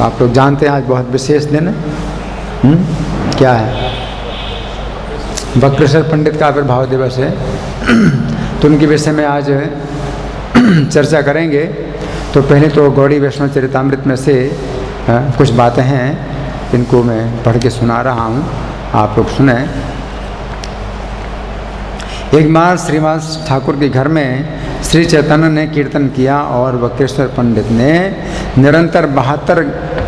तो आप लोग जानते हैं आज बहुत विशेष दिन है। क्या है? वक्रेश्वर पंडित का आविर्भाव दिवस है। तो उनके विषय में आज चर्चा करेंगे। तो पहले तो गौड़ी वैष्णव चरितामृत में से कुछ बातें हैं, इनको मैं पढ़ के सुना रहा हूँ, आप लोग सुने। एक बार श्रीनिवास ठाकुर के घर में श्री चैतन्य ने कीर्तन किया और वक्रेश्वर पंडित ने निरंतर 72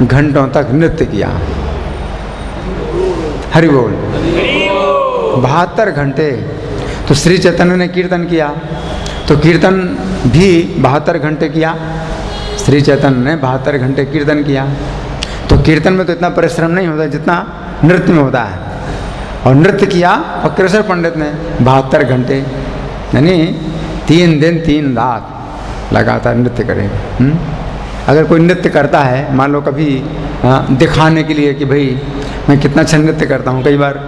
घंटों तक नृत्य किया। हरि बोल। 72 घंटे। तो श्री चैतन्य ने कीर्तन किया, तो कीर्तन भी 72 घंटे किया। श्री चैतन्य ने 72 घंटे कीर्तन किया। तो कीर्तन में तो इतना परिश्रम नहीं होता जितना नृत्य में होता है। और नृत्य किया वक्रेश्वर पंडित ने 72 घंटे, यानी 3 दिन 3 रात लगातार नृत्य करे। अगर कोई नृत्य करता है, मान लो कभी दिखाने के लिए कि भाई मैं कितना अच्छा नृत्य करता हूँ, कई बार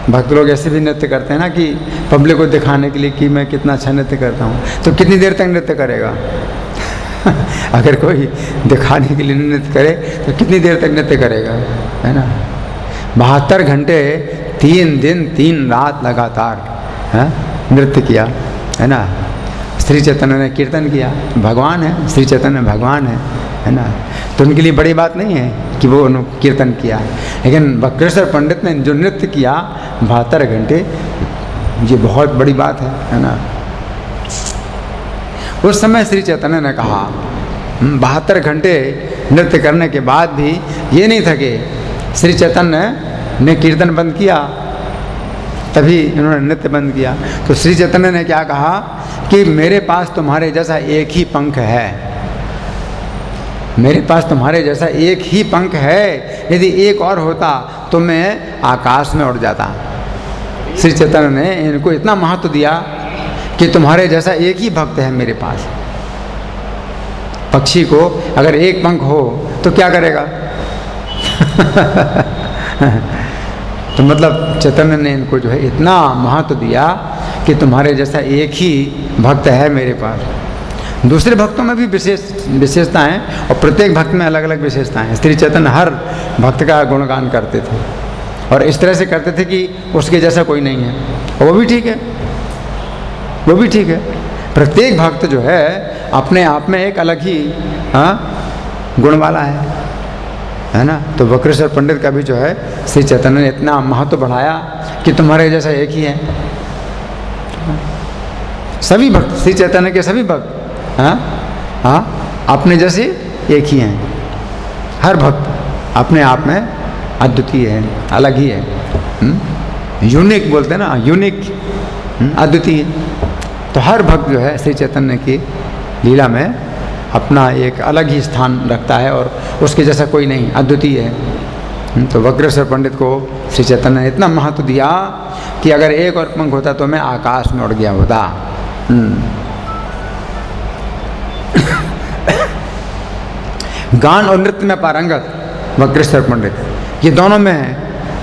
भक्त लोग ऐसे भी नृत्य करते हैं ना कि पब्लिक को दिखाने के लिए कि मैं कितना अच्छा नृत्य करता हूँ, तो कितनी देर तक नृत्य करेगा? अगर कोई दिखाने के लिए नृत्य करे तो कितनी देर तक नृत्य करेगा, है ना? 72 घंटे 3 दिन 3 रात लगातार नृत्य किया, है ना? श्री चैतन्य ने कीर्तन किया। भगवान है, श्री चैतन्य भगवान है ना? तो उनके लिए बड़ी बात नहीं है कि वो कीर्तन किया, लेकिन वक्रेश्वर पंडित ने जो नृत्य किया 72 घंटे, ये बहुत बड़ी बात है ना? उस समय श्री चैतन्य ने कहा 72 घंटे नृत्य करने के बाद भी ये नहीं थके। श्री चैतन्य ने कीर्तन बंद किया, तभी इन्होंने नृत्य बंद किया। तो श्री चैतन्य ने क्या कहा कि मेरे पास तुम्हारे जैसा एक ही पंख है, मेरे पास तुम्हारे जैसा एक ही पंख है, यदि एक और होता तो मैं आकाश में उड़ जाता। श्री चैतन्य ने इनको इतना महत्व दिया कि तुम्हारे जैसा एक ही भक्त है मेरे पास। पक्षी को अगर एक पंख हो तो क्या करेगा? तो मतलब चैतन्य ने इनको जो है इतना महत्व दिया कि तुम्हारे जैसा एक ही भक्त है मेरे पास। दूसरे भक्तों में भी विशेषताएं, और प्रत्येक भक्त में अलग अलग विशेषताएं हैं। श्री चैतन्य हर भक्त का गुणगान करते थे और इस तरह से करते थे कि उसके जैसा कोई नहीं है, और वो भी ठीक है, वो भी ठीक है। प्रत्येक भक्त जो है अपने आप में एक अलग ही गुण वाला है ना? तो वक्रेश्वर पंडित का भी जो है श्री चैतन्य ने इतना महत्व बढ़ाया कि तुम्हारे जैसा एक ही है। सभी भक्त, श्री चैतन्य के सभी भक्त अपने जैसे एक ही हैं। हर भक्त अपने आप में अद्वितीय है, अलग ही है। यूनिक बोलते हैं ना, यूनिक, अद्वितीय। तो हर भक्त जो है श्री चैतन्य की लीला में अपना एक अलग ही स्थान रखता है और उसके जैसा कोई नहीं, अद्वितीय है। तो वक्रेश्वर पंडित को श्री चैतन्य ने इतना महत्व दिया कि अगर एक और पंख होता तो मैं आकाश में उड़ गया होता। गान और नृत्य में पारंगत वक्रेश्वर पंडित, ये दोनों में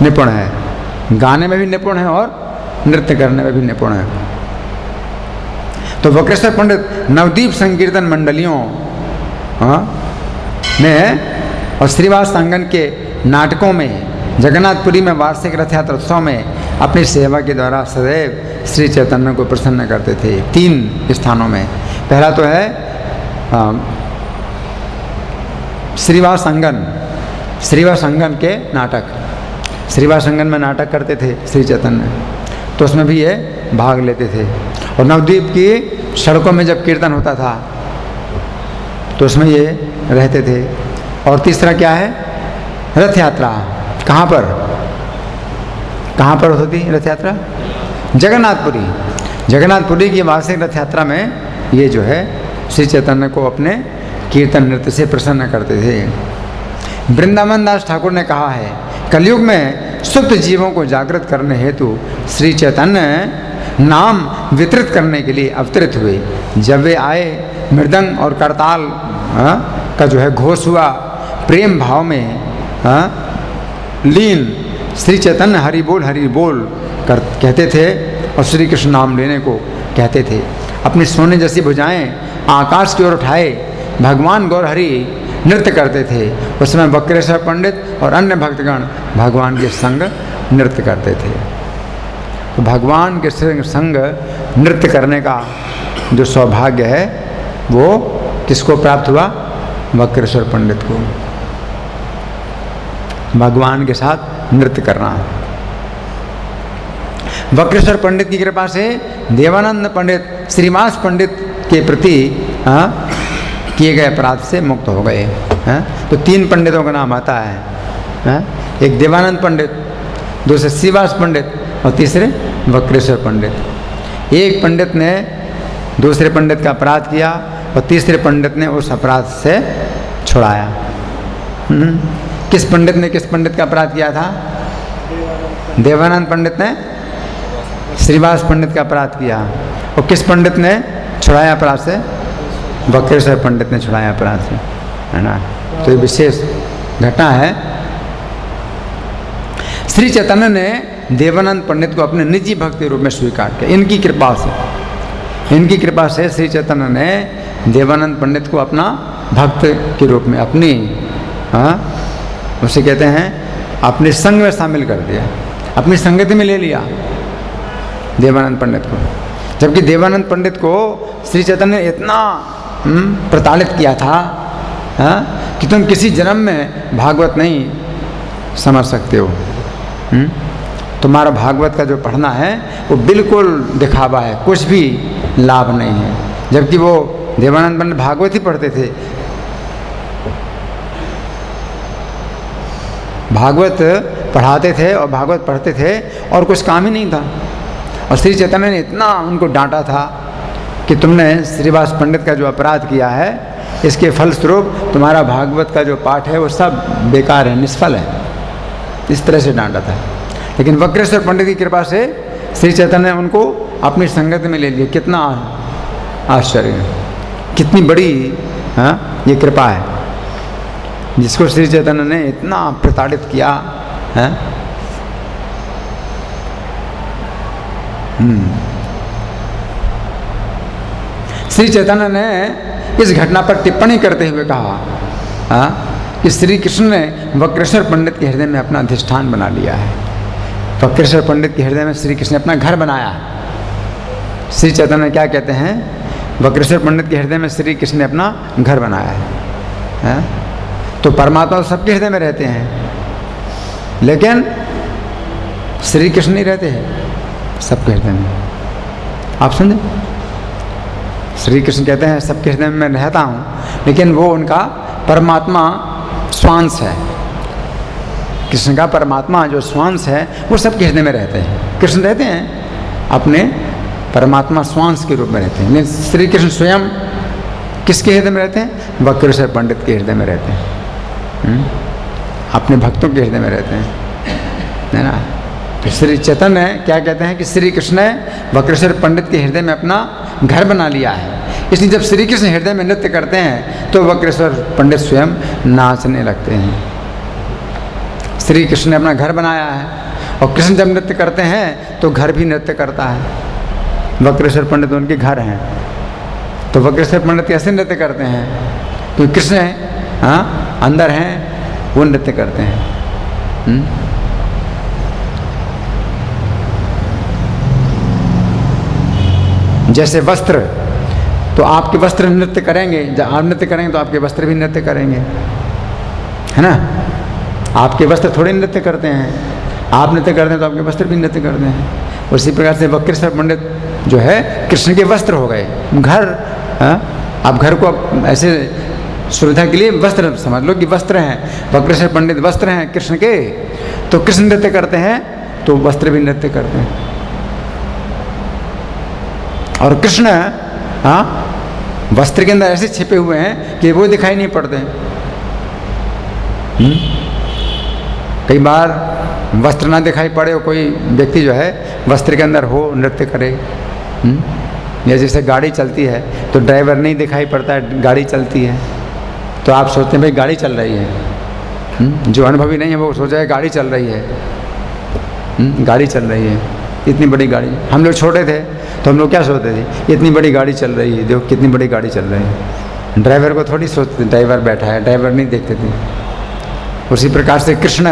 निपुण है। गाने में भी निपुण है और नृत्य करने में भी निपुण है। तो वक्रेश्वर पंडित नवदीप संकीर्तन मंडलियों में और श्रीवास सांगन के नाटकों में, जगन्नाथपुरी में वार्षिक रथ यात्रा उत्सव में अपनी सेवा के द्वारा सदैव श्री चैतन्य को प्रसन्न करते थे। 3 स्थानों में। पहला तो है श्रीवास सांगन के नाटक। श्रीवास सांगन में नाटक करते थे श्री चैतन्य, तो उसमें भी ये भाग लेते थे। और नवद्वीप की सड़कों में जब कीर्तन होता था तो उसमें ये रहते थे। और तीसरा क्या है? रथ यात्रा। कहाँ पर होती रथ यात्रा? जगन्नाथपुरी की वार्षिक रथ यात्रा में ये जो है श्री चैतन्य को अपने कीर्तन नृत्य से प्रसन्न करते थे। वृंदावन दास ठाकुर ने कहा है, कलयुग में सुप्त जीवों को जागृत करने हेतु श्री चैतन्य नाम वितरित करने के लिए अवतरित हुए। जब वे आए, मृदंग और करताल का जो है घोष हुआ। प्रेम भाव में लीन श्री चैतन्य हरि बोल कहते थे और श्री कृष्ण नाम लेने को कहते थे। अपनी सोने जैसी भुजाएं आकाश की ओर उठाए भगवान गौर हरि नृत्य करते थे, उस समय वक्रेश्वर पंडित और अन्य भक्तगण भगवान के संग नृत्य करते थे। तो भगवान के संग नृत्य करने का जो सौभाग्य है वो किसको प्राप्त हुआ? वक्रेश्वर पंडित को। भगवान के साथ नृत्य करना। वक्रेश्वर पंडित की कृपा से देवानंद पंडित श्रीनिवास पंडित के प्रति किए गए अपराध से मुक्त हो गए। तो 3 पंडितों का नाम आता है, एक देवानंद पंडित, दूसरे श्रीनिवास पंडित और तीसरे वक्रेश्वर पंडित। एक पंडित ने दूसरे पंडित का अपराध किया और तीसरे पंडित ने उस अपराध से छुड़ाया। किस पंडित ने किस पंडित का अपराध किया था? देवानंद पंडित ने श्रीनिवास पंडित का अपराध किया। और किस पंडित ने छुड़ाया अपराध से? वक्रेश्वर पंडित ने छुड़ाया अपराध से, है ना। तो ये विशेष घटना है। श्री चैतन्य ने देवानंद पंडित को अपने निजी भक्त के रूप में स्वीकार किया। इनकी कृपा से श्री चैतन्य ने देवानंद पंडित को अपना भक्त के रूप में अपनी उसे कहते हैं अपने संग में शामिल कर दिया, अपनी संगति में ले लिया देवानंद पंडित को। जबकि देवानंद पंडित को श्री चैतन्य ने इतना प्रताड़ित किया था कि तुम किसी जन्म में भागवत नहीं समझ सकते हो। तुम्हारा भागवत का जो पढ़ना है वो बिल्कुल दिखावा है, कुछ भी लाभ नहीं है। जबकि वो देवानंद पंडित भागवत ही पढ़ते थे, भागवत पढ़ाते थे और भागवत पढ़ते थे और कुछ काम ही नहीं था। और श्री चैतन्य ने इतना उनको डांटा था कि तुमने श्रीनिवास पंडित का जो अपराध किया है इसके फलस्वरूप तुम्हारा भागवत का जो पाठ है वो सब बेकार है, निष्फल है। इस तरह से डांटा था। लेकिन वक्रेश्वर पंडित की कृपा से श्री चैतन्य ने उनको अपनी संगत में ले लिया। कितना आश्चर्य है, कितनी बड़ी ये कृपा है जिसको श्री चैतन्य ने इतना प्रताड़ित किया है। श्री चैतन्य ने इस घटना पर टिप्पणी करते हुए कहा कि श्री कृष्ण ने वक्रेश्वर पंडित के हृदय में अपना अधिष्ठान बना लिया है। वक्रेश्वर पंडित के हृदय में श्री कृष्ण ने अपना घर बनाया है। श्री चैतन्य क्या कहते हैं? वक्रेश्वर पंडित के हृदय में श्री कृष्ण ने अपना घर बनाया है। तो परमात्मा तो सबके हृदय में रहते हैं, लेकिन श्री कृष्ण नहीं रहते हैं सबके हृदय में। आप समझे? श्री कृष्ण कहते हैं सबके हृदय में मैं रहता हूँ, लेकिन वो उनका परमात्मा स्वांश है। कृष्ण का परमात्मा जो स्वांश है वो सबके हृदय में रहते हैं। कृष्ण रहते हैं अपने परमात्मा स्वांश के रूप में रहते हैं, लेकिन श्री कृष्ण स्वयं किसके हृदय में रहते हैं? वक्रेश्वर पंडित के हृदय में रहते हैं, अपने भक्तों के हृदय में रहते हैं, है ना। तो श्री चैतन्य क्या कहते हैं कि श्री कृष्ण ने वक्रेश्वर पंडित के हृदय में अपना घर बना लिया है। इसलिए जब श्री कृष्ण हृदय में नृत्य करते हैं तो वक्रेश्वर पंडित स्वयं नाचने लगते हैं। श्री कृष्ण ने अपना घर बनाया है और कृष्ण जब नृत्य करते हैं तो घर भी नृत्य करता है। वक्रेश्वर पंडित उनके घर हैं, तो वक्रेश्वर पंडित कैसे नृत्य करते हैं? क्योंकि कृष्ण अंदर हैं, वो नृत्य करते हैं। जैसे वस्त्र, तो आपके वस्त्र नृत्य करेंगे, जब आप नृत्य करेंगे तो आपके वस्त्र भी नृत्य करेंगे, है ना। आपके वस्त्र थोड़े नृत्य करते हैं, आप नृत्य करते हैं तो आपके वस्त्र भी नृत्य करते हैं। उसी प्रकार से वक्रेश्वर पंडित जो है कृष्ण के वस्त्र हो गए। घर, आप घर को ऐसे सुविधा के लिए वस्त्र समझ लो कि वस्त्र हैं। वक्रेश्वर पंडित वस्त्र हैं कृष्ण के, तो कृष्ण नृत्य करते हैं तो वस्त्र भी नृत्य करते हैं। और कृष्ण वस्त्र के अंदर ऐसे छिपे हुए हैं कि वो दिखाई नहीं पड़ते। कई बार वस्त्र ना दिखाई पड़े और कोई व्यक्ति जो है वस्त्र के अंदर हो, नृत्य करे। या जैसे गाड़ी चलती है तो ड्राइवर नहीं दिखाई पड़ता है, गाड़ी चलती है तो आप सोचते हैं भाई गाड़ी चल रही है। जो अनुभवी नहीं है वो सोचा है गाड़ी चल रही है, गाड़ी चल रही है, इतनी बड़ी गाड़ी। हम लोग छोटे थे तो हम लोग क्या सोचते थे? इतनी बड़ी गाड़ी चल रही है, देखो कितनी बड़ी गाड़ी चल रही ड्राइवर को थोड़ी सोचते ड्राइवर बैठा है, ड्राइवर नहीं देखते थे। उसी प्रकार से कृष्ण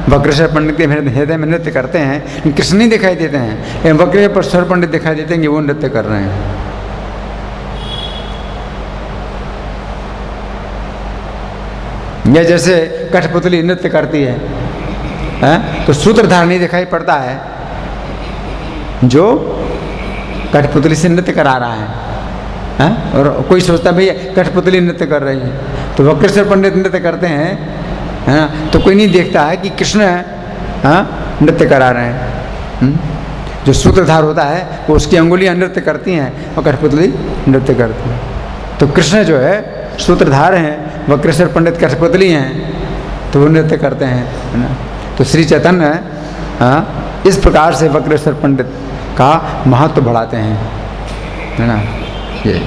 वक्रेश्वर पंडित के हृदय में नृत्य करते हैं, कृष्ण नहीं दिखाई देते हैं, वक्रेश्वर पंडित दिखाई देते हैं कि वो नृत्य कर रहे हैं। या जैसे कठपुतली नृत्य करती है, तो सूत्रधार नहीं दिखाई पड़ता है जो कठपुतली से नृत्य करा रहा है, और कोई सोचता भैया कठपुतली नृत्य कर रही है, तो वक्रेश्वर पंडित नृत्य करते हैं, है ना, तो कोई नहीं देखता है कि कृष्ण नृत्य करा रहे हैं। जो सूत्रधार होता है वो उसकी अंगुलियां नृत्य करती हैं और कठपुतली नृत्य करती है। तो कृष्ण जो है सूत्रधार हैं, वक्रेश्वर पंडित कठपुतली हैं, तो वो नृत्य करते हैं, है ना। तो श्री चैतन्य इस प्रकार से वक्रेश्वर पंडित का महत्व बढ़ाते हैं, है ना। ये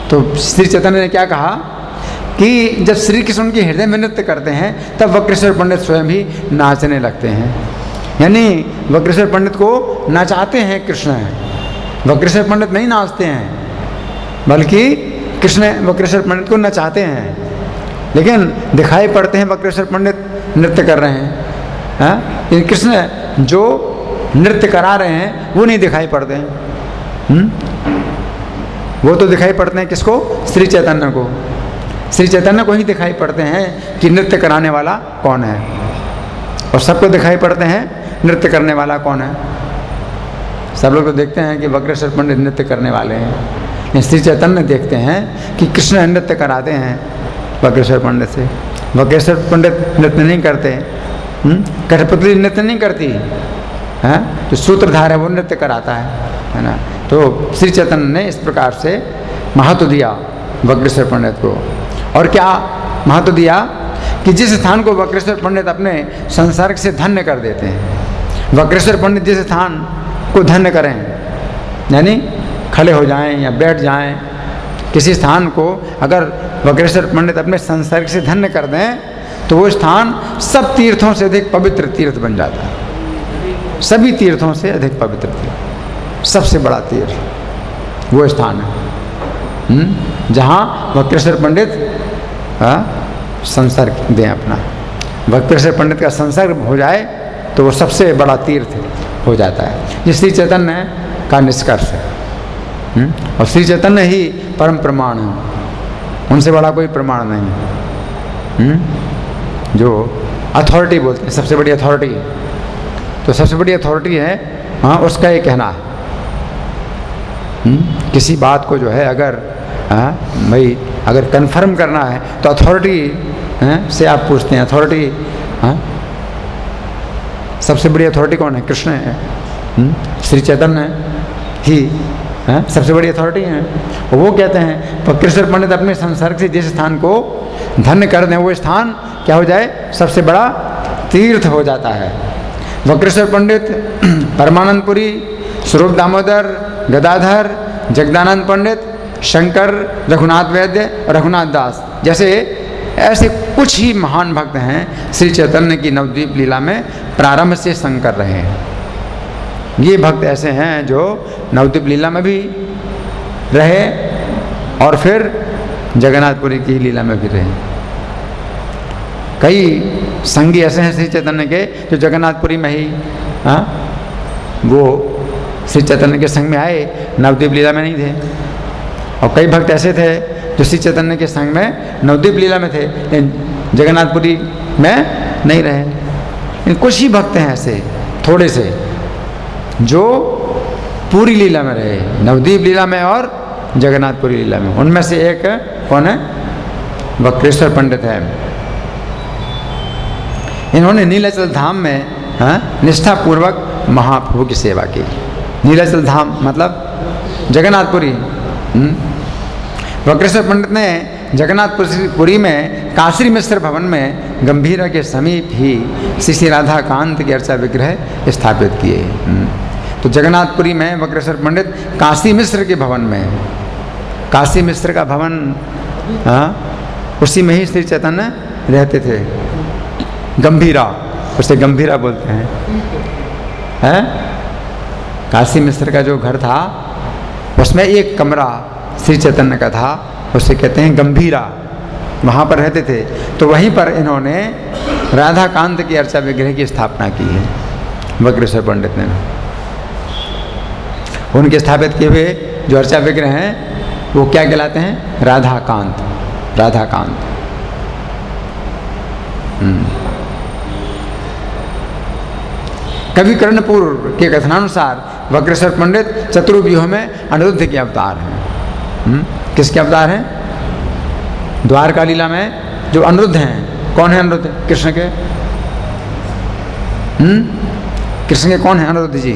तो श्री चैतन्य ने क्या कहा कि जब श्री कृष्ण उनके हृदय में नृत्य करते हैं तब वक्रेश्वर पंडित स्वयं भी नाचने लगते हैं। यानी वक्रेश्वर पंडित को नचाते हैं कृष्ण, वक्रेश्वर पंडित नहीं नाचते हैं, बल्कि कृष्ण वक्रेश्वर पंडित को नचाते हैं। लेकिन दिखाई पड़ते हैं वक्रेश्वर पंडित नृत्य कर रहे हैं, लेकिन कृष्ण जो नृत्य करा रहे हैं वो नहीं दिखाई पड़ते हैं। वो तो दिखाई पड़ते हैं किसको? श्री चैतन्य को। श्री चैतन्य को ही दिखाई पड़ते हैं कि नृत्य कराने वाला कौन है, और सबको दिखाई पड़ते हैं नृत्य करने वाला कौन है। सब लोग तो देखते हैं कि वक्रेश्वर पंडित नृत्य करने वाले हैं, श्री चैतन्य देखते हैं कि कृष्ण नृत्य कराते हैं वक्रेश्वर पंडित से। वक्रेश्वर पंडित नृत्य नहीं करते, कठपुतली नृत्य नहीं करती है, जो सूत्रधार है वो नृत्य कराता है ना। तो श्री चैतन्य ने इस प्रकार से महत्व दिया वक्रेश्वर पंडित को। और क्या महत्व दिया कि जिस स्थान को वक्रेश्वर पंडित अपने संसर्ग से धन्य कर देते हैं, वक्रेश्वर पंडित जिस स्थान को धन्य करें, यानी खड़े हो जाएं या बैठ जाएं, किसी स्थान को अगर वक्रेश्वर पंडित अपने संसर्ग से धन्य कर दें तो वो स्थान सब तीर्थों से अधिक पवित्र तीर्थ बन जाता है। सभी तीर्थों से अधिक पवित्र तीर्थ, सबसे बड़ा तीर्थ वो स्थान है जहाँ वक्रेश्वर पंडित संसर्ग दें अपना। वक्रेश्वर पंडित का संसर्ग हो जाए तो वो सबसे बड़ा तीर्थ हो जाता है। ये श्री चैतन्य का निष्कर्ष है। और श्री चैतन्य ही परम प्रमाण है, उनसे बड़ा कोई प्रमाण नहीं। जो अथॉरिटी बोलते हैं, सबसे बड़ी अथॉरिटी, तो सबसे बड़ी अथॉरिटी है उसका ये कहना है। किसी बात को जो है अगर भाई अगर कंफर्म करना है तो अथॉरिटी से आप पूछते हैं। अथॉरिटी सबसे बड़ी अथॉरिटी कौन है? कृष्ण है। श्री चैतन्य ही सबसे बड़ी अथॉरिटी है। और वो कहते हैं वक्रेश्वर पंडित अपने संसर्ग से जिस स्थान को धन्य कर दें वो स्थान क्या हो जाए? सबसे बड़ा तीर्थ हो जाता है। वक्रेश्वर पंडित, परमानंदपुरी, स्वरूप दामोदर, गदाधर, जगदानंद पंडित, शंकर, रघुनाथ वैद्य और रघुनाथ दास जैसे ऐसे कुछ ही महान भक्त हैं श्री चैतन्य की नवद्वीप लीला में प्रारंभ से संग कर रहे हैं। ये भक्त ऐसे हैं जो नवद्वीप लीला में भी रहे और फिर जगन्नाथपुरी की लीला में भी रहे। कई संगी ऐसे हैं श्री चैतन्य के जो जगन्नाथपुरी में ही वो श्री चैतन्य के संग में आए, नवद्वीप लीला में नहीं थे। और कई भक्त ऐसे थे जो श्री चैतन्य के संग में नवद्वीप लीला में थे लेकिन जगन्नाथपुरी में नहीं रहे। लेकिन कुछ ही भक्त हैं ऐसे थोड़े से जो पूरी लीला में रहे, नवद्वीप लीला में और जगन्नाथपुरी लीला में। उनमें से एक कौन है? वक्रेश्वर पंडित है। इन्होंने नीलाचल धाम में निष्ठापूर्वक महाप्रभु की सेवा की। नीलाचल धाम मतलब जगन्नाथपुरी। वक्रेश्वर पंडित ने जगन्नाथपुरी में काशी मिश्र भवन में गंभीरा के समीप ही श्री राधा कांत के अर्चा विग्रह स्थापित किए। तो जगन्नाथपुरी में वक्रेश्वर पंडित काशी मिश्र के भवन में, काशी मिश्र का भवन उसी में ही श्री चैतन्य रहते थे। गंभीरा, उसे गंभीरा बोलते हैं। काशी मिश्र का जो घर था उसमें एक कमरा श्री चैतन्य का था, उसे कहते हैं गंभीरा, वहाँ पर रहते थे। तो वहीं पर इन्होंने राधा कांत की अर्चा विग्रह की स्थापना की है, वक्रेश्वर पंडित ने। उनके स्थापित किए हुए जो अर्चा विग्रह हैं वो क्या कहलाते हैं? राधा कांत, राधा कांत। कवि कर्णपुर के कथनानुसार वक्रेश्वर पंडित चतुर्व्यूह में अनिरुद्ध के अवतार हैं। किसके अवतार हैं? द्वारका लीला में जो अनिरुद्ध हैं। कौन है अनिरुद्ध? कृष्ण के। कृष्ण के कौन है अनिरुद्ध जी?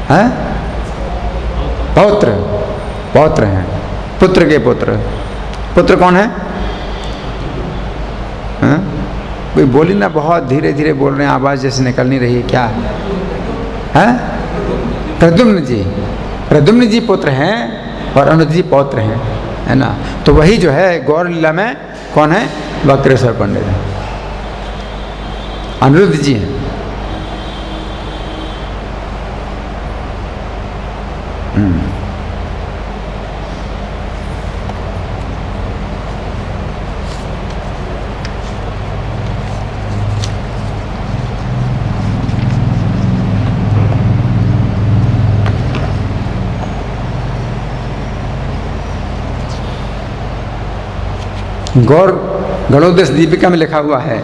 हैं? पौत्र, पौत्र हैं, पुत्र के पुत्र। पुत्र कौन है? हैं? कोई बोली ना, बहुत धीरे धीरे बोल रहे हैं, आवाज़ जैसे निकल नहीं रही है, क्या है? प्रद्युम्न जी, प्रद्युम्न जी पुत्र हैं और अनिरुद्ध जी पौत्र हैं, है ना। तो वही जो है गौर लीला में कौन है? वक्रेश्वर पंडित है, अनिरुद्ध जी हैं। गौर गणोदय दीपिका में लिखा हुआ है,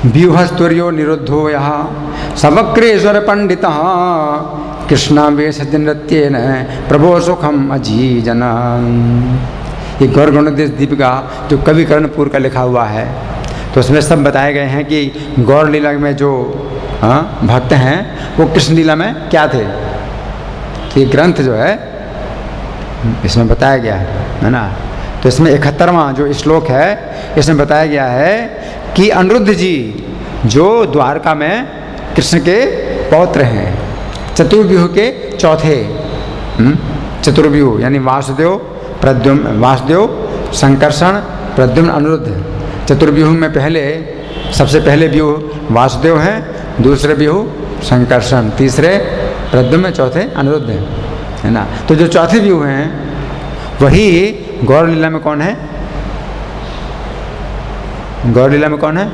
व्यूहस्तुर्यो निरुद्धो यहाँ सवक्रेश्वर पंडित कृष्णावेश नृत्येन प्रभो सुखम अजीजन। ये गौर गणोदय दीपिका जो कवि कर्णपुर का लिखा हुआ है, तो उसमें सब बताए गए हैं कि गौर लीला में जो भक्त हैं वो कृष्ण लीला में क्या थे। ये ग्रंथ जो है इसमें बताया गया है ना। तो इसमें 71वां जो श्लोक है इसमें बताया गया है कि अनिरुद्ध जी जो द्वारका में कृष्ण के पौत्र हैं, चतुर्व्यूह के चौथे, चतुर्व्यूह यानी वासुदेव, प्रद्युम्न, वासुदेव, संकर्षण, प्रद्युम्न, अनिरुद्ध। चतुर्व्यूह में पहले सबसे पहले व्यूह वासुदेव हैं, दूसरे व्यूह संकर्षण, तीसरे प्रद्युम्न, चौथे अनिरुद्ध है ना। तो जो चौथे व्यूह हैं वही गौर लीला में कौन है? गौर लीला में कौन है?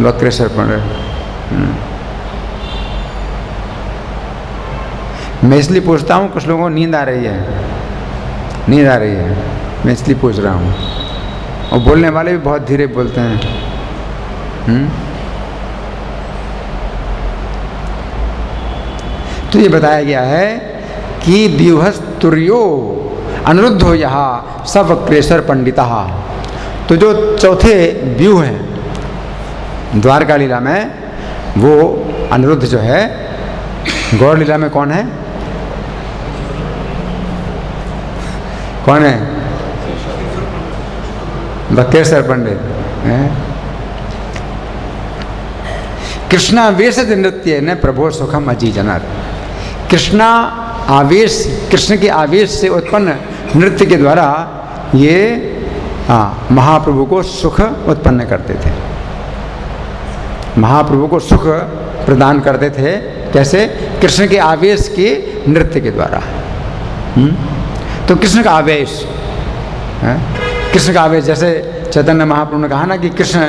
वक्रेश्वर पंडित। मैं इसलिए पूछता हूँ, कुछ लोगों को नींद आ रही है, नींद आ रही है, मैं इसलिए पूछ रहा हूँ। और बोलने वाले भी बहुत धीरे बोलते हैं। तो ये बताया गया है कि व्यूहस्तुर्यो अनिरुद्धो यहाँ सवक्रेश्वर पंडिता। तो जो चौथे व्यूह हैं द्वारका लीला में वो अनिरुद्ध जो है, गौर लीला में कौन है? कौन है? वक्रेश्वर पंडित। कृष्णावेश नृत्य ने प्रभो सुखम अजीजनर। कृष्णा आवेश, कृष्ण के आवेश से उत्पन्न नृत्य के द्वारा ये महाप्रभु को सुख उत्पन्न करते थे, महाप्रभु को सुख प्रदान करते थे। कैसे? कृष्ण के आवेश के नृत्य के द्वारा। तो कृष्ण का आवेश, कृष्ण का आवेश, जैसे चैतन्य महाप्रभु ने कहा ना कि कृष्ण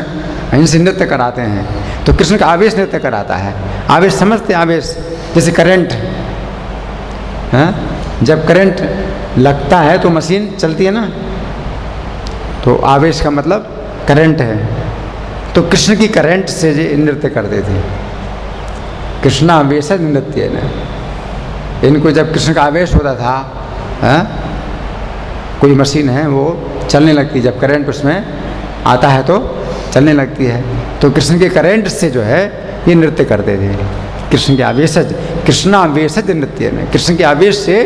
इनसे नृत्य कराते हैं, तो कृष्ण का आवेश नृत्य कराता है। आवेश समझते, आवेश जैसे करंट है, जब करंट लगता है तो मशीन चलती है ना, तो आवेश का मतलब करंट है। तो कृष्ण की करंट से नृत्य करते थे। कृष्णावेश नृत्य ने, इनको जब कृष्ण का आवेश होता था, कोई मशीन है वो चलने लगती है, जब करंट उसमें आता है तो चलने लगती है। तो कृष्ण के करंट से जो है ये नृत्य करते थे। कृष्ण के आवेशज, कृष्णावेशज नृत्य ने, कृष्ण के आवेश से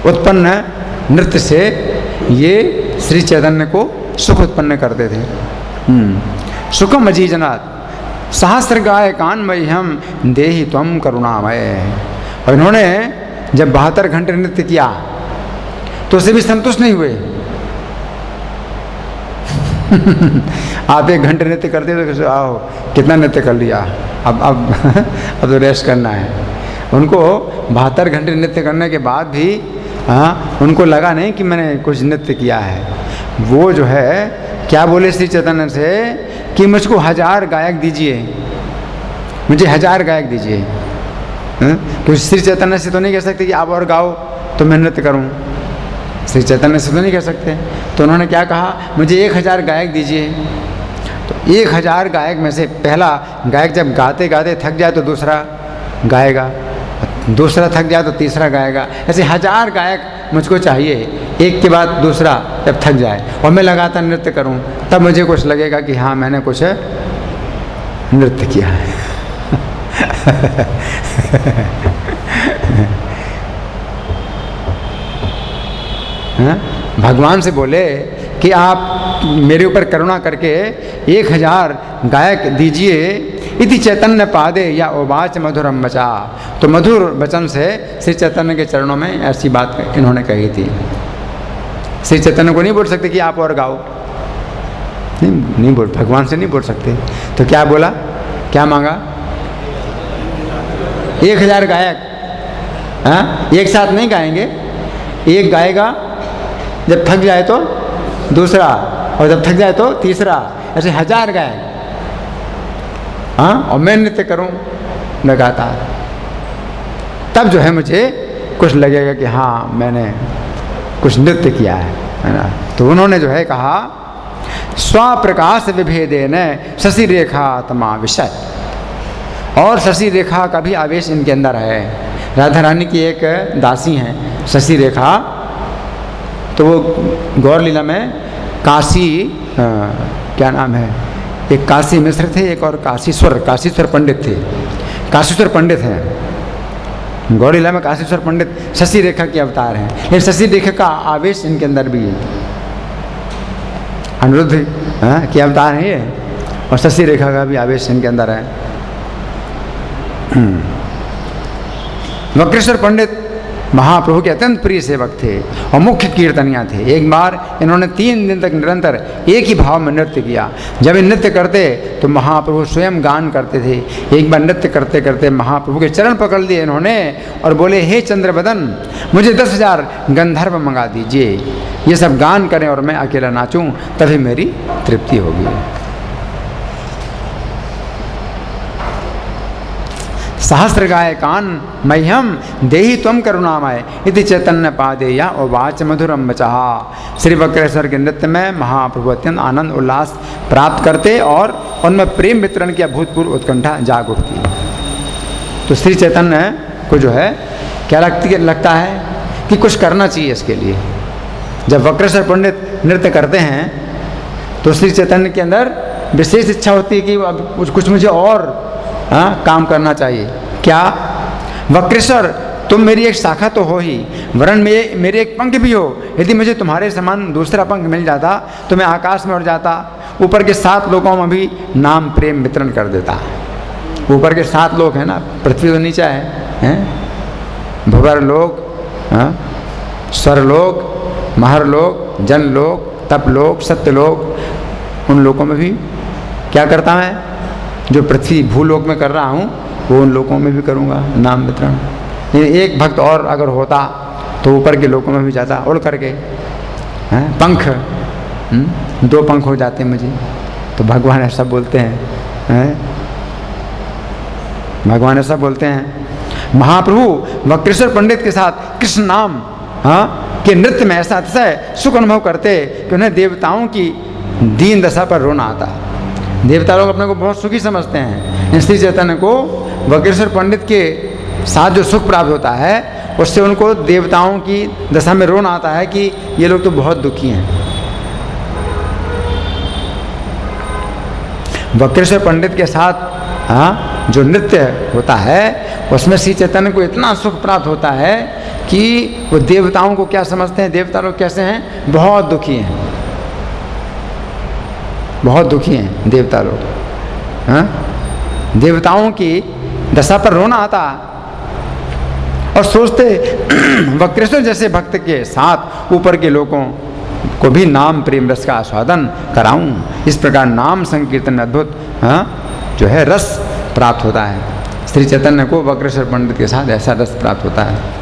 उत्पन्न नृत्य से ये श्री चैतन्य को सुख उत्पन्न करते थे। सुखम अजीजनात् सहस्र गायकान मह्यम देहि त्वम करुणामय। और इन्होंने जब 72 घंटे नृत्य किया तो उसे भी संतुष्ट नहीं हुए। आप 1 घंटे नृत्य करते तो आओ कितना नृत्य कर लिया, अब तो रेस्ट करना है। उनको 72 घंटे नृत्य करने के बाद भी उनको लगा नहीं कि मैंने कुछ नृत्य किया है। वो जो है क्या बोले श्री चैतन्य से कि मुझको 1000 गायक दीजिए, मुझे 1000 गायक दीजिए। क्योंकि श्री चैतन्य से तो नहीं कह सकते कि आप और गाओ तो मैं नृत्य करूं, श्री चैतन्य से तो नहीं कह सकते। तो उन्होंने क्या कहा, मुझे 1000 गायक दीजिए। तो 1000 गायक में से पहला गायक जब गाते गाते थक जाए तो दूसरा गाएगा, दूसरा थक जाए तो तीसरा गाएगा। ऐसे 1000 गायक मुझको चाहिए, एक के बाद दूसरा जब थक जाए और मैं लगातार नृत्य करूं, तब मुझे कुछ लगेगा कि हाँ मैंने कुछ नृत्य किया है। भगवान से बोले कि आप मेरे ऊपर करुणा करके 1000 गायक दीजिए। इति चैतन्य पादे या उवाच मधुरम बचा। तो मधुर वचन से श्री चैतन्य के चरणों में ऐसी बात इन्होंने कही थी। श्री चैतन्य को नहीं बोल सकते कि आप और गाओ, नहीं बोल, भगवान से नहीं बोल सकते। तो क्या बोला, क्या मांगा, 1000 गायक एक साथ नहीं गाएंगे, एक गाएगा, जब थक जाए तो दूसरा, और जब थक जाए तो तीसरा, ऐसे 1000 गायक। और मैं नृत्य करूं लगातार, तब जो है मुझे कुछ लगेगा कि हाँ मैंने कुछ नृत्य किया है ना। तो उन्होंने जो है कहा स्वप्रकाश विभेदेन शशि रेखा तमा विषय, और शशि रेखा का भी आवेश इनके अंदर है। राधा रानी की एक दासी हैं शशि रेखा, तो वो गौर लीला में काशी क्या नाम है, एक काशी मिश्र थे, एक और काशीश्वर पंडित थे, काशीश्वर पंडित हैं। गौर लीला में काशीश्वर पंडित शशि रेखा के अवतार हैं, लेकिन शशि रेखा का आवेश इनके अंदर भी है। अनिरुद्ध के अवतार हैं ये, और शशि रेखा का भी आवेश इनके अंदर है। वक्रेश्वर पंडित महाप्रभु के अत्यंत प्रिय सेवक थे और मुख्य कीर्तनिया थे। एक बार इन्होंने 3 दिन तक निरंतर एक ही भाव में नृत्य किया। जब ये नृत्य करते तो महाप्रभु स्वयं गान करते थे। एक बार नृत्य करते करते महाप्रभु के चरण पकड़ लिए इन्होंने और बोले, हे चंद्रवदन, मुझे 10,000 गंधर्व मंगा दीजिए, ये सब गान करें और मैं अकेला नाचूं, तभी मेरी तृप्ति होगी। सहस्र गायकान मह्यम देहि त्वं करुणामय इति चैतन्य पादे या उवाच मधुरम बचहा। श्री वक्रेश्वर के नृत्य में महाप्रभु अत्यंत आनंद उल्लास प्राप्त करते और उनमें प्रेम वितरण की अभूतपूर्व उत्कंठा जाग उठती। तो श्री चैतन्य को जो है क्या लगता है कि कुछ करना चाहिए इसके लिए। जब वक्रेश्वर पंडित नृत्य करते हैं तो श्री चैतन्य के अंदर विशेष इच्छा होती है कि अब कुछ मुझे और काम करना चाहिए। क्या, वक्रेश्वर तुम मेरी एक शाखा तो हो ही, वरन मेरे एक पंख भी हो। यदि मुझे तुम्हारे समान दूसरा पंख मिल जाता तो मैं आकाश में उड़ जाता, ऊपर के 7 लोकों में भी नाम प्रेम वितरण कर देता। ऊपर के 7 लोक है ना, पृथ्वी तो नीचा है, भुवरलोक, स्वरलोक, महरलोक, जनलोक, तपलोक, सत्यलोक, उन लोकों में भी क्या करता मैं, जो पृथ्वी भूलोक में कर रहा हूँ वो उन लोकों में भी करूँगा नाम वितरण। एक भक्त और अगर होता तो ऊपर के लोकों में भी जाता उड़ करके, पंख 2 पंख हो जाते मुझे। तो भगवान ऐसा बोलते हैं, भगवान ऐसा बोलते हैं। महाप्रभु वक्रेश्वर पंडित के साथ कृष्ण नाम के नृत्य में ऐसा अतिशय सुख अनुभव करते कि उन्हें देवताओं की दीन दशा पर रोना आता। देवता लोग अपने को बहुत सुखी समझते हैं, श्री चैतन्य को वक्रेश्वर पंडित के साथ जो सुख प्राप्त होता है उससे उनको देवताओं की दशा में रोना आता है कि ये लोग तो बहुत दुखी हैं। वक्रेश्वर पंडित के साथ जो नृत्य होता है उसमें श्री चैतन्य को इतना सुख प्राप्त होता है कि वो देवताओं को क्या समझते हैं, देवता लोग कैसे हैं, बहुत दुखी हैं, बहुत दुखी हैं देवता लोग। देवताओं की दशा पर रोना आता और सोचते वक्रेश्वर जैसे भक्त के साथ ऊपर के लोगों को भी नाम प्रेम रस का आस्वादन कराऊं। इस प्रकार नाम संकीर्तन में अद्भुत जो है रस प्राप्त होता है। श्री चैतन्य को वक्रेश्वर पंडित के साथ ऐसा रस प्राप्त होता है।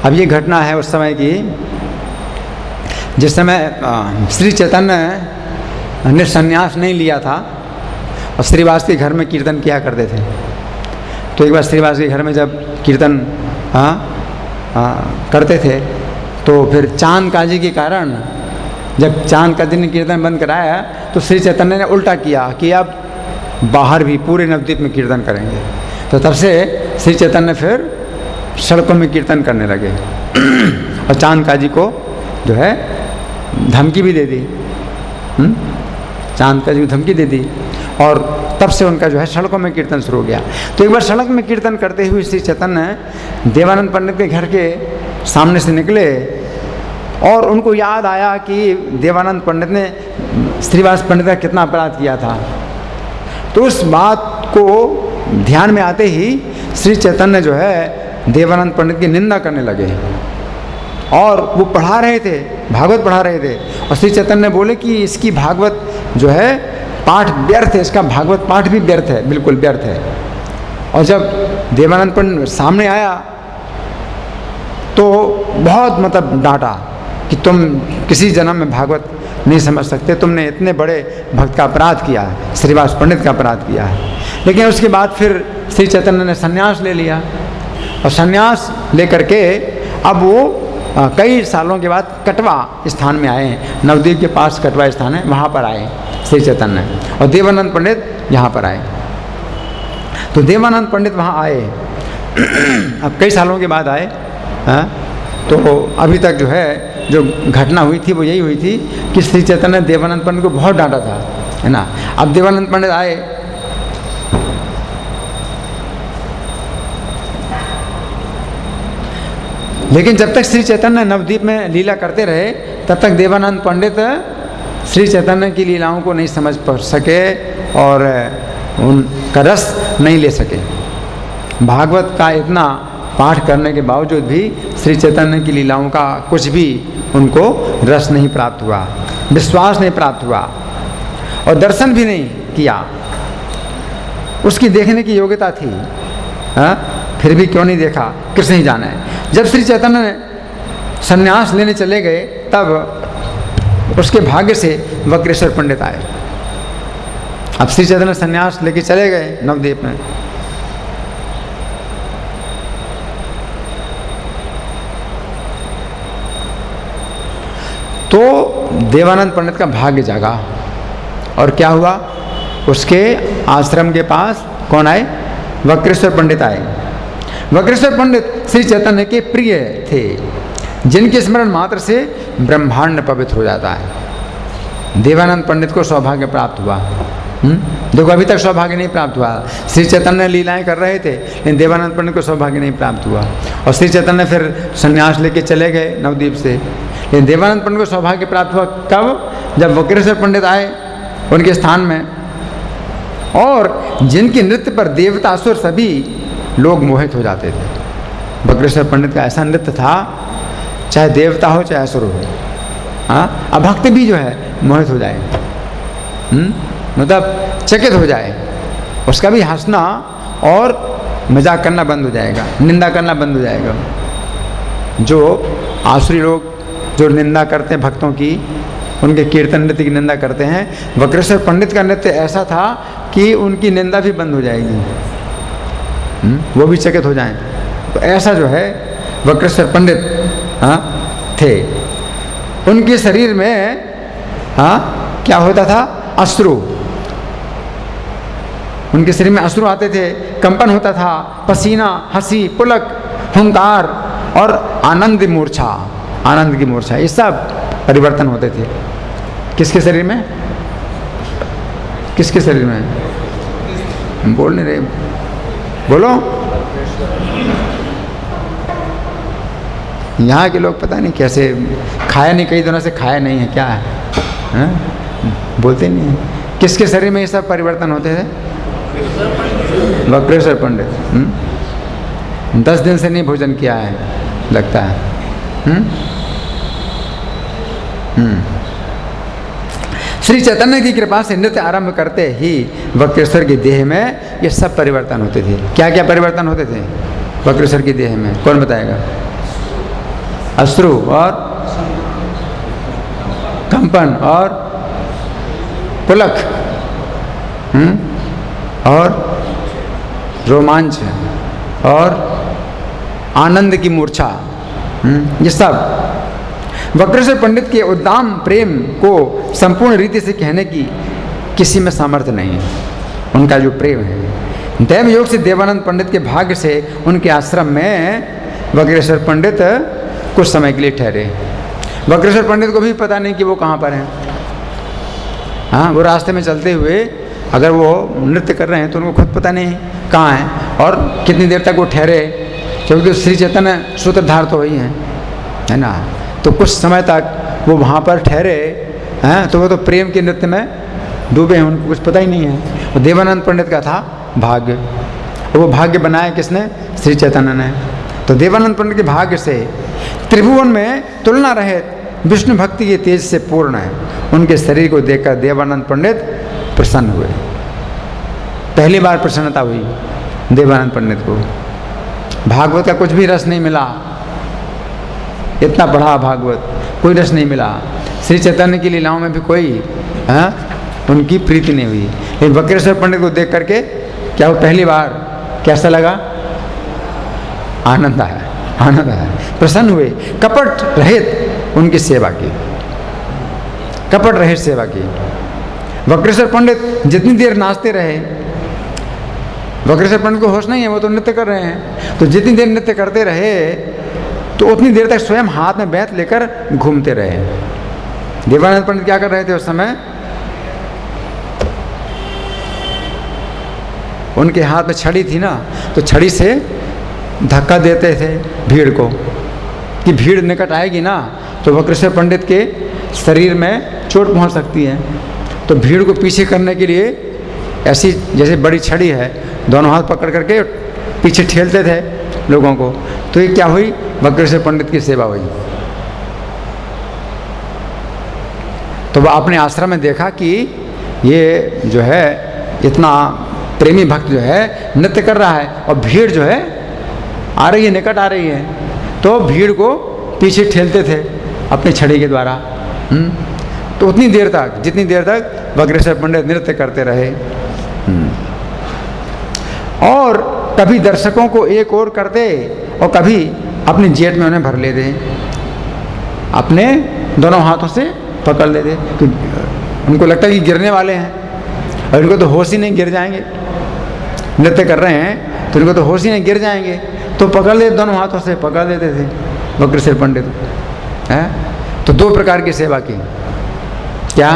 अब ये घटना है उस समय की जिस समय श्री चैतन्य ने संन्यास नहीं लिया था और श्रीवास के घर में कीर्तन किया करते थे। तो एक बार श्रीवास के घर में जब कीर्तन करते थे तो फिर चांद काजी के कारण जब चांद काजी ने कीर्तन बंद कराया तो श्री चैतन्य ने उल्टा किया कि अब बाहर भी पूरे नवद्वीप में कीर्तन करेंगे। तो तब से श्री चैतन्य फिर सड़कों में कीर्तन करने लगे और चांद काजी को जो है धमकी भी दे दी। चांद काजी को धमकी दे दी और तब से उनका जो है सड़कों में कीर्तन शुरू हो गया। तो एक बार सड़क में कीर्तन करते हुए श्री चैतन्य देवानंद पंडित के घर के सामने से निकले और उनको याद आया कि देवानंद पंडित ने श्रीवास पंडित का कितना अपराध किया था। तो उस बात को ध्यान में आते ही श्री चैतन्य जो है देवानंद पंडित की निंदा करने लगे और वो पढ़ा रहे थे, भागवत पढ़ा रहे थे और श्री चैतन्य बोले कि इसकी भागवत जो है पाठ व्यर्थ है, इसका भागवत पाठ भी व्यर्थ है, बिल्कुल व्यर्थ है। और जब देवानंद पंडित सामने आया तो बहुत मतलब डांटा कि तुम किसी जन्म में भागवत नहीं समझ सकते, तुमने इतने बड़े भक्त का अपराध किया है, श्रीवास पंडित का अपराध किया है। लेकिन उसके बाद फिर श्री चैतन्य ने संन्यास ले लिया और संन्यास लेकर के अब वो कई सालों के बाद कटवा स्थान में आए। नवद्वीप के पास कटवा स्थान है, वहाँ पर आए श्री चैतन्य और देवानंद पंडित यहाँ पर आए। तो देवानंद पंडित वहाँ आए अब कई सालों के बाद आए। तो अभी तक जो है जो घटना हुई थी वो यही हुई थी कि श्री चैतन्य ने देवानंद पंडित को बहुत डांटा था, है ना। अब देवानंद पंडित आए लेकिन जब तक श्री चैतन्य नवद्वीप में लीला करते रहे तब तक देवानंद पंडित श्री चैतन्य की लीलाओं को नहीं समझ सके और उनका रस नहीं ले सके। भागवत का इतना पाठ करने के बावजूद भी श्री चैतन्य की लीलाओं का कुछ भी उनको रस नहीं प्राप्त हुआ, विश्वास नहीं प्राप्त हुआ और दर्शन भी नहीं किया। उसकी देखने की योग्यता थी, फिर भी क्यों नहीं देखा, कृष्ण ही जाने। जब श्री चैतन्य ने संन्यास लेने चले गए तब उसके भाग्य से वक्रेश्वर पंडित आए। अब श्री चैतन्य संन्यास लेके चले गए नवद्वीप में। तो देवानंद पंडित का भाग्य जागा और क्या हुआ, उसके आश्रम के पास कौन आए, वक्रेश्वर पंडित आए। वक्रेश्वर पंडित श्री चैतन्य के प्रिय थे, जिनके स्मरण मात्र से ब्रह्मांड पवित्र हो जाता है। देवानंद पंडित को सौभाग्य प्राप्त हुआ। देखो अभी तक सौभाग्य नहीं प्राप्त हुआ। श्री चैतन्य लीलाएं कर रहे थे लेकिन देवानंद पंडित को सौभाग्य नहीं प्राप्त हुआ और श्री चैतन्य फिर संन्यास लेके चले गए नवद्वीप से। लेकिन देवानंद पंडित को सौभाग्य प्राप्त हुआ कब, जब वक्रेश्वर पंडित आए उनके स्थान में और जिनके नृत्य पर देवता असुर सभी लोग मोहित हो जाते थे। वक्रेश्वर पंडित का ऐसा नृत्य था, चाहे देवता हो चाहे असुर हो, अभक्त भी जो है मोहित हो जाए, मतलब चकित हो जाए। उसका भी हंसना और मजाक करना बंद हो जाएगा, निंदा करना बंद हो जाएगा। जो आसुरी लोग जो निंदा करते हैं भक्तों की, उनके कीर्तन नृत्य की निंदा करते हैं, वक्रेश्वर पंडित का नृत्य ऐसा था कि उनकी निंदा भी बंद हो जाएगी, वो भी चकित हो जाएं। तो ऐसा जो है वक्रेश्वर पंडित थे। उनके शरीर में क्या होता था, अश्रु, उनके शरीर में अश्रु आते थे, कंपन होता था, पसीना, हंसी, पुलक, हुंकार और आनंद मूर्छा, आनंद की मूर्छा, ये सब परिवर्तन होते थे। किसके शरीर में, किसके शरीर में, हम बोल नहीं रहे, बोलो। यहाँ के लोग पता नहीं कैसे, खाया नहीं, कई दिनों से खाया नहीं है, क्या है? बोलते नहीं है। किसके शरीर में ये सब परिवर्तन होते थे? वक्रेश्वर पंडित। 10 दिन से नहीं भोजन किया है लगता है। श्री चैतन्य की कृपा से नृत्य आरंभ करते ही वक्रेश्वर की देह में ये सब परिवर्तन होते थे। क्या क्या परिवर्तन होते थे वक्रेश्वर की देह में? कौन बताएगा? अश्रु और कंपन और पुलक और रोमांच और आनंद की मूर्छा, ये सब वक्रेश्वर पंडित के उद्दाम प्रेम को संपूर्ण रीति से कहने की किसी में सामर्थ्य नहीं है। उनका जो प्रेम है, दैव योग से देवानंद पंडित के भाग्य से उनके आश्रम में वक्रेश्वर पंडित कुछ समय के लिए ठहरे। वक्रेश्वर पंडित को भी पता नहीं कि वो कहाँ पर हैं। हाँ, वो रास्ते में चलते हुए अगर वो नृत्य कर रहे हैं तो उनको खुद पता नहीं कहाँ हैं और कितनी देर तक वो ठहरे, क्योंकि श्री चैतन्य सूत्रधार तो वही हैं, है ना। तो कुछ समय तक वो वहाँ पर ठहरे हैं, तो वो तो प्रेम के नृत्य में डूबे हैं, उनको कुछ पता ही नहीं है। वो देवानंद पंडित का था भाग्य, वो भाग्य बनाया किसने? श्री चैतन्य ने। तो देवानंद पंडित के भाग्य से त्रिभुवन में तुलना रहित विष्णु भक्ति के तेज से पूर्ण है। उनके शरीर को देखकर देवानंद पंडित प्रसन्न हुए। पहली बार प्रसन्नता हुई देवानंद पंडित को। भागवत का कुछ भी रस नहीं मिला, इतना पढ़ा भागवत, कोई रस नहीं मिला। श्री चैतन्य की लीलाओं में भी कोई उनकी प्रीति नहीं हुई। लेकिन वक्रेश्वर पंडित को देख करके क्या वो पहली बार कैसा लगा? आनंद आया, आनंद आया, प्रसन्न हुए। कपट रहित उनकी सेवा की, कपट रहित सेवा की। वक्रेश्वर पंडित जितनी देर नाचते रहे, वक्रेश्वर पंडित को होश नहीं है, वो तो नृत्य कर रहे हैं, तो जितनी देर नृत्य करते रहे तो उतनी देर तक स्वयं हाथ में बेंत लेकर घूमते रहे। देवानंद पंडित क्या कर रहे थे उस समय? उनके हाथ में छड़ी थी ना, तो छड़ी से धक्का देते थे भीड़ को, कि भीड़ निकट आएगी ना तो वक्रेश्वर पंडित के शरीर में चोट पहुंच सकती है। तो भीड़ को पीछे करने के लिए ऐसी जैसे बड़ी छड़ी है, दोनों हाथ पकड़ करके पीछे ठेलते थे लोगों को। तो ये क्या हुई? वक्रेश्वर पंडित की सेवा हुई। तो वह अपने आश्रम में देखा कि ये जो है इतना प्रेमी भक्त जो है नृत्य कर रहा है और भीड़ जो है आ रही है, निकट आ रही है, तो भीड़ को पीछे ठेलते थे अपनी छड़ी के द्वारा। तो उतनी देर तक, जितनी देर तक वक्रेश्वर पंडित नृत्य करते रहे। और कभी दर्शकों को एक ओर करते और कभी अपनी जेब में उन्हें भर लेते, अपने दोनों हाथों से पकड़ लेते। तो उनको लगता है कि गिरने वाले हैं और इनको तो होश ही नहीं, गिर जाएंगे। नृत्य कर रहे हैं तो इनको तो होश ही नहीं, गिर जाएंगे, तो पकड़ लेते, दोनों हाथों से पकड़ लेते थे वक्रेश्वर पंडित है। तो दो प्रकार की सेवा की। क्या?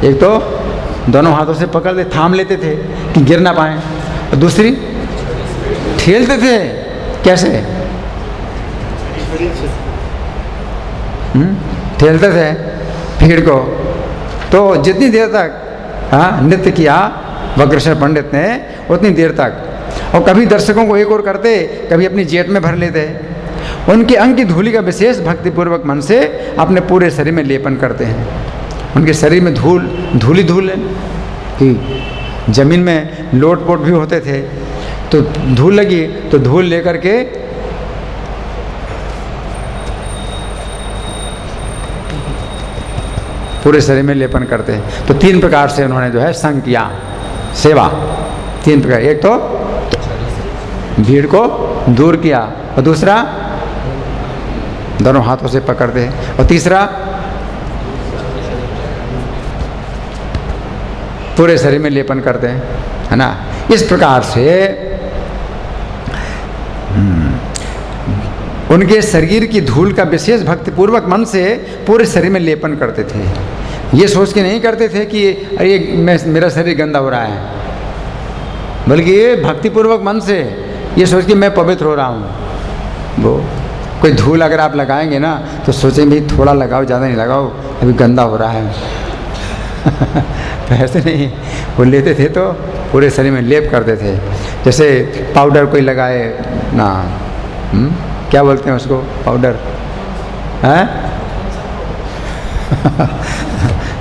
एक तो दोनों हाथों से पकड़ ले, थाम लेते थे कि गिर ना पाए, और दूसरी ठेलते थे। कैसे? ठेलते थे भीड़ को। तो जितनी देर तक नृत्य किया वक्रेश्वर पंडित ने, उतनी देर तक, और कभी दर्शकों को एक और करते, कभी अपनी जेब में भर लेते। उनके अंग की धूलि का विशेष भक्तिपूर्वक मन से अपने पूरे शरीर में लेपन करते हैं। उनके शरीर में धूल है कि जमीन में लोट पोट भी होते थे, तो धूल लगी तो धूल लेकर के पूरे शरीर में लेपन करते हैं। तो 3 प्रकार से उन्होंने जो है संग किया, सेवा 3 प्रकार। एक तो भीड़ को दूर किया, और दूसरा दोनों हाथों से पकड़ते, और तीसरा पूरे शरीर में लेपन करते हैं, है ना। इस प्रकार से उनके शरीर की धूल का विशेष भक्तिपूर्वक मन से पूरे शरीर में लेपन करते थे। ये सोच के नहीं करते थे कि अरे मेरा शरीर गंदा हो रहा है, बल्कि ये भक्तिपूर्वक मन से ये सोच के मैं पवित्र हो रहा हूँ। वो कोई धूल अगर आप लगाएंगे ना तो सोचें भाई थोड़ा लगाओ, ज़्यादा नहीं लगाओ, अभी गंदा हो रहा है। तो ऐसे नहीं, वो लेते थे तो पूरे शरीर में लेप करते थे। जैसे पाउडर कोई लगाए ना, क्या बोलते हैं उसको, पाउडर है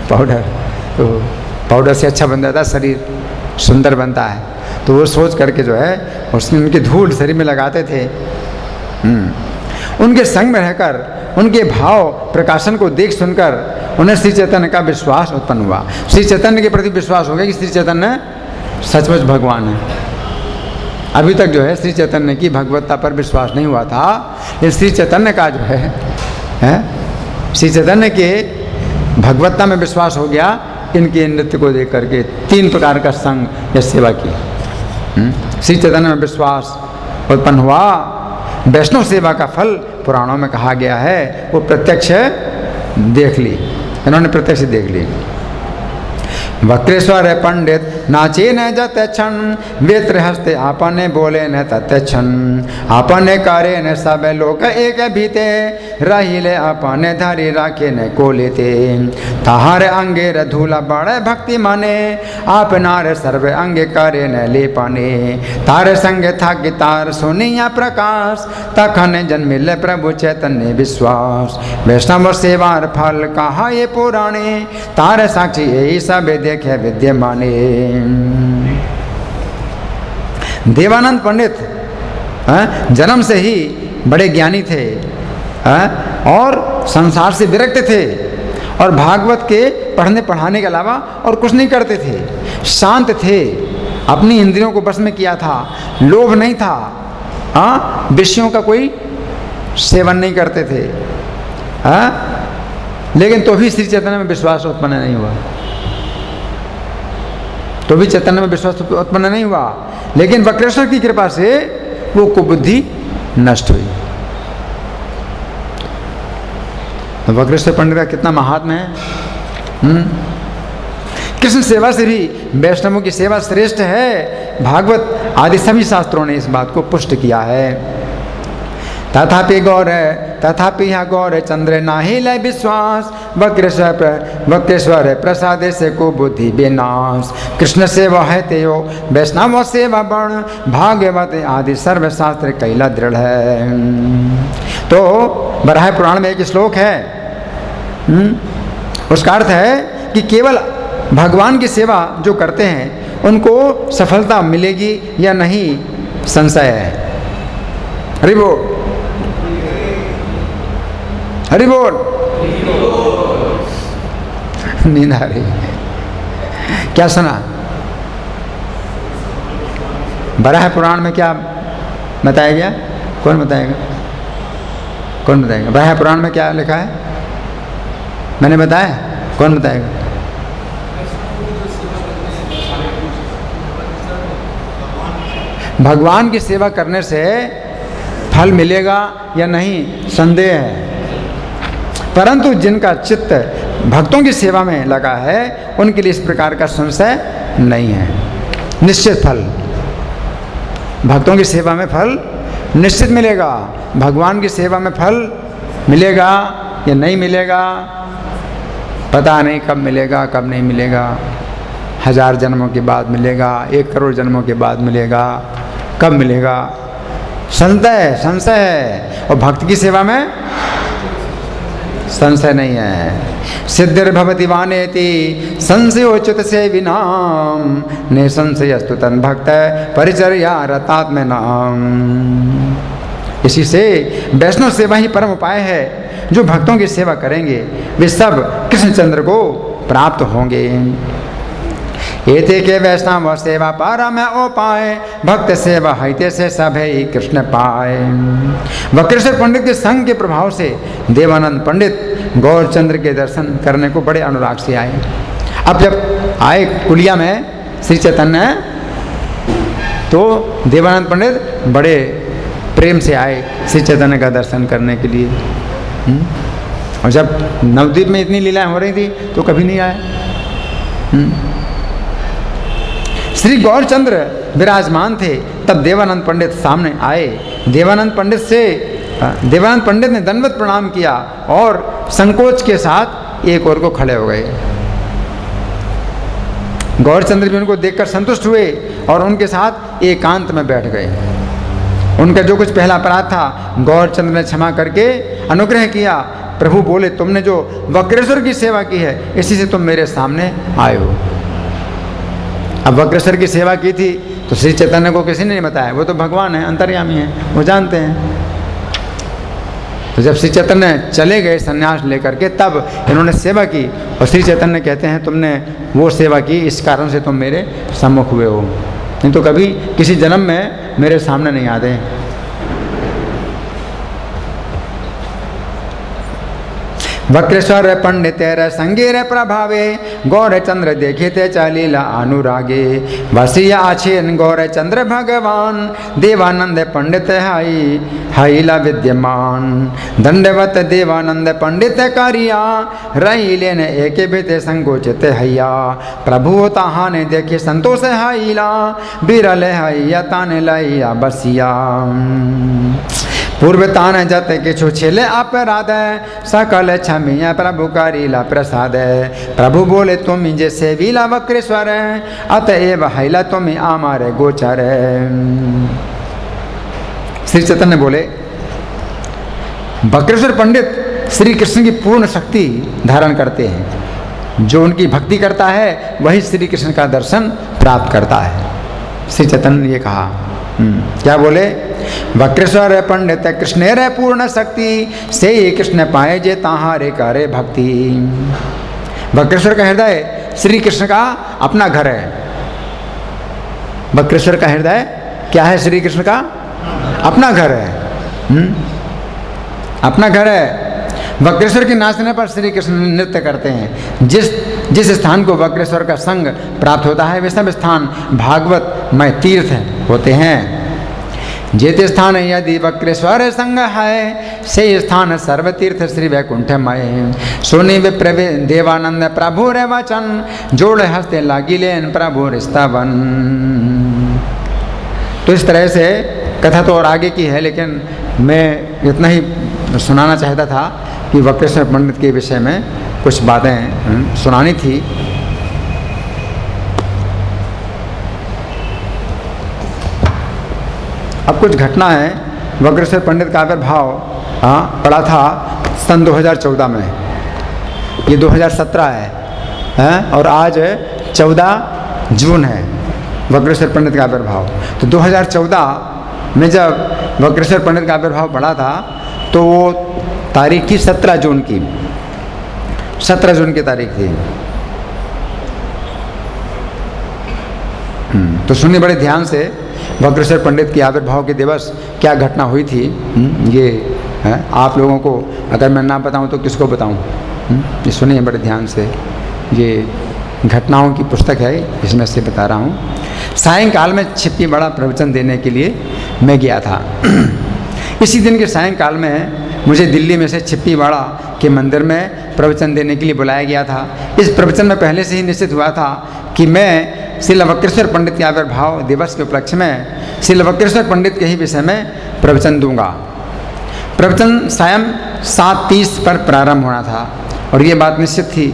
पाउडर, तो पाउडर से अच्छा बन जाता है शरीर, सुंदर बनता है। तो वो सोच करके जो है उसमें उनकी धूल शरीर में लगाते थे। उनके संग में रहकर उनके भाव प्रकाशन को देख सुनकर उन्हें श्री चैतन्य का विश्वास उत्पन्न हुआ। श्री चैतन्य के प्रति विश्वास हो गया कि श्री चैतन्य सचमुच भगवान है। अभी तक जो है श्री चैतन्य की भगवत्ता पर विश्वास नहीं हुआ था, लेकिन श्री चैतन्य का जो है श्री चैतन्य के भगवत्ता में विश्वास हो गया। इनके नृत्य को देख करके 3 प्रकार का संग या सेवा की। श्री चैतन्य में विश्वास उत्पन्न हुआ। वैष्णव सेवा का फल पुराणों में कहा गया है, वो प्रत्यक्ष देख ली, इन्होंने प्रत्यक्ष देख ली। वक्रेश्वर पंडित नाचे न जत क्षण, वेत्र हस्ते आपने बोले न तत् क्षण, आपने करे न सब लोग एक भीते, रहिले आपने धरी राखे न को लेते, ताहार अंगे रधूला बड़े भक्ति माने, आप नार सर्व अंगे करे न ले पाने, तार संग था गितार सुनिया प्रकाश, तखन जन्मिल प्रभु चैतन्य विश्वास, वैष्णव सेवार फल कहा ये पुराणे, तार साक्षी यही सब देखे विद्यमाने। देवानंद पंडित जन्म से ही बड़े ज्ञानी थे और संसार से विरक्त थे और भागवत के पढ़ने पढ़ाने के अलावा और कुछ नहीं करते थे। शांत थे, अपनी इंद्रियों को बस में किया था, लोभ नहीं था, विषयों का कोई सेवन नहीं करते थे। लेकिन तो भी श्री चैतन्य में विश्वास उत्पन्न नहीं हुआ, तो भी चैतन्य में विश्वास उत्पन्न नहीं हुआ। लेकिन वक्रेश्वर की कृपा से वो कुबुद्धि नष्ट हुई। तो वक्रेश्वर पंडित का कितना महात्म्य है। कृष्ण सेवा से भी वैष्णवों की सेवा श्रेष्ठ है। भागवत आदि सभी शास्त्रों ने इस बात को पुष्ट किया है। तथापि यह गौर चंद्र नाही लय विश्वास, वक्रेश्वर प्रसाद से को बुद्धि विनाश, कृष्ण सेवा है तेयो वैष्णव सेवा बण, भागवत आदि सर्वशास्त्र कैला दृढ़ है। तो बराह पुराण में एक श्लोक है, उसका अर्थ है कि केवल भगवान की सेवा जो करते हैं उनको सफलता मिलेगी या नहीं, संशय है। हरि बोल, हरि बोल। नींद आ रही, क्या सुना? बराह पुराण में क्या बताया गया? कौन बताएगा? कौन बताएगा? बराह पुराण में क्या लिखा है? मैंने बताया, कौन बताएगा? भगवान की सेवा करने से फल मिलेगा या नहीं, संदेह है। परंतु जिनका चित्त भक्तों की सेवा में लगा है उनके लिए इस प्रकार का संशय नहीं है। निश्चित फल, भक्तों की सेवा में फल निश्चित मिलेगा। भगवान की सेवा में फल मिलेगा या नहीं मिलेगा पता नहीं, कब मिलेगा कब नहीं मिलेगा। 1000 जन्मों के बाद मिलेगा, 1 करोड़ जन्मों के बाद मिलेगा, कब मिलेगा, संशय है। और भक्त की सेवा में संशय नहीं है। सिद्धिर्भवति वानेति संशयोचित से विनाम, ने संशयस्तु तन भक्त परिचर्या रतात्म नाम। इसी से वैष्णव सेवा ही परम उपाय है। जो भक्तों की सेवा करेंगे वे सब कृष्णचंद्र को प्राप्त होंगे। एते के वैष्णव सेवा पारा में ओ पाए, भक्त सेवा हिते से सभे कृष्ण पाए। वक्रेश्वर पंडित के संग के प्रभाव से देवानंद पंडित गौरचंद्र के दर्शन करने को बड़े अनुराग से आए। अब जब आए कुलिया में श्री चैतन्य, तो देवानंद पंडित बड़े प्रेम से आए श्री चैतन्य का दर्शन करने के लिए। और जब नवद्वीप में इतनी लीलाएं हो रही थी तो कभी नहीं आए। श्री गौरचंद्र विराजमान थे, तब देवानंद पंडित सामने आए। देवानंद पंडित से देवानंद पंडित ने दंडवत प्रणाम किया और संकोच के साथ एक और को खड़े हो गए। गौरचंद्र भी उनको देखकर संतुष्ट हुए और उनके साथ एकांत में बैठ गए। उनका जो कुछ पहला अपराध था गौरचंद्र ने क्षमा करके अनुग्रह किया। प्रभु बोले, तुमने जो वक्रेश्वर की सेवा की है इसी से तुम मेरे सामने आए हो। अब वक्रेश्वर की सेवा की थी तो श्री चैतन्य को किसी ने नहीं बताया, वो तो भगवान है, अंतर्यामी है, वो जानते हैं। तो जब श्री चैतन्य चले गए संन्यास लेकर के, तब इन्होंने सेवा की और श्री चैतन्य कहते हैं तुमने वो सेवा की, इस कारण से तुम मेरे सम्मुख हुए हो, नहीं तो कभी किसी जन्म में मेरे सामने नहीं आते। वक्रेश्वर पंडित संगीर प्रभावे गौरचंद्र देखे ते चलीला अनुरागे वसीय आछेन गौरचंद्र भगवान देवानंद पंडित हाईला विद्यमान दंडवत देवानंद पंडित कारिया रहीलेन एक बेते संकोचित हैया प्रभु ताहाने देखे संतोष हाईला बिरल हैया ताने लैया बसिया पूर्व तान जत किछु छिले अपराध सकल क्षमिया प्रभु करीला प्रसाद प्रभु बोले तुम जे सेविला वक्रेश्वर अतएव हैला तुम आमारे गोचर। श्री चैतन्य बोले, वक्रेश्वर पंडित श्री कृष्ण की पूर्ण शक्ति धारण करते हैं। जो उनकी भक्ति करता है वही श्री कृष्ण का दर्शन प्राप्त करता है। श्री चैतन्य ने ये कहा, क्या बोले? वक्रेश्वर पंडित कृष्ण रे पूर्ण शक्ति से कृष्ण पाए जे ताहारे करे भक्ति। वक्रेश्वर का हृदय श्री कृष्ण का अपना घर है। वक्रेश्वर का हृदय क्या है? श्री कृष्ण का अपना घर है। अपना घर है। वक्रेश्वर के नाचने पर श्री कृष्ण नृत्य करते हैं। जिस स्थान को वक्रेश्वर का संग प्राप्त होता है वे सब स्थान भागवत में तीर्थ होते हैं। जेते स्थान यदि वक्रेश्वर संग है से स्थान सर्वतीर्थ श्री वैकुंठमय। सोने विप्र देवानंद प्रभु रे वचन जोड़ हस्ते लागिलेन प्रभु स्तवन। तो इस तरह से कथा तो और आगे की है, लेकिन मैं इतना ही सुनाना चाहता था कि वक्रेश्वर पंडित के विषय में कुछ बातें सुनानी थी। अब कुछ घटना है। वक्रेश्वर पंडित का आविर्भाव पड़ा था सन 2014 में। ये 2017 है और आज 14 जून है वक्रेश्वर पंडित का आविर्भाव। तो 2014 में जब वक्रेश्वर पंडित का आविर्भाव पड़ा था तो वो तारीख थी 17 जून की। 17 जून की तारीख थी। तो सुनिए बड़े ध्यान से वक्रेश्वर पंडित के आविर्भाव के दिवस क्या घटना हुई थी। ये आप लोगों को अगर मैं ना बताऊं तो किसको बताऊं? ये सुनिए बड़े ध्यान से। ये घटनाओं की पुस्तक है, इसमें से बता रहा हूँ। सायंकाल में छिप्पीवाड़ा प्रवचन देने के लिए मैं गया था। इसी दिन के सायंकाल में मुझे दिल्ली में से छिप्पीवाड़ा के मंदिर में प्रवचन देने के लिए बुलाया गया था। इस प्रवचन में पहले से ही निश्चित हुआ था कि मैं श्रील वक्रेश्वर पंडित के आविर्भाव दिवस के उपलक्ष्य में श्रील वक्रेश्वर पंडित के ही विषय में प्रवचन दूंगा। प्रवचन सायं 7:30 पर प्रारंभ होना था और ये बात निश्चित थी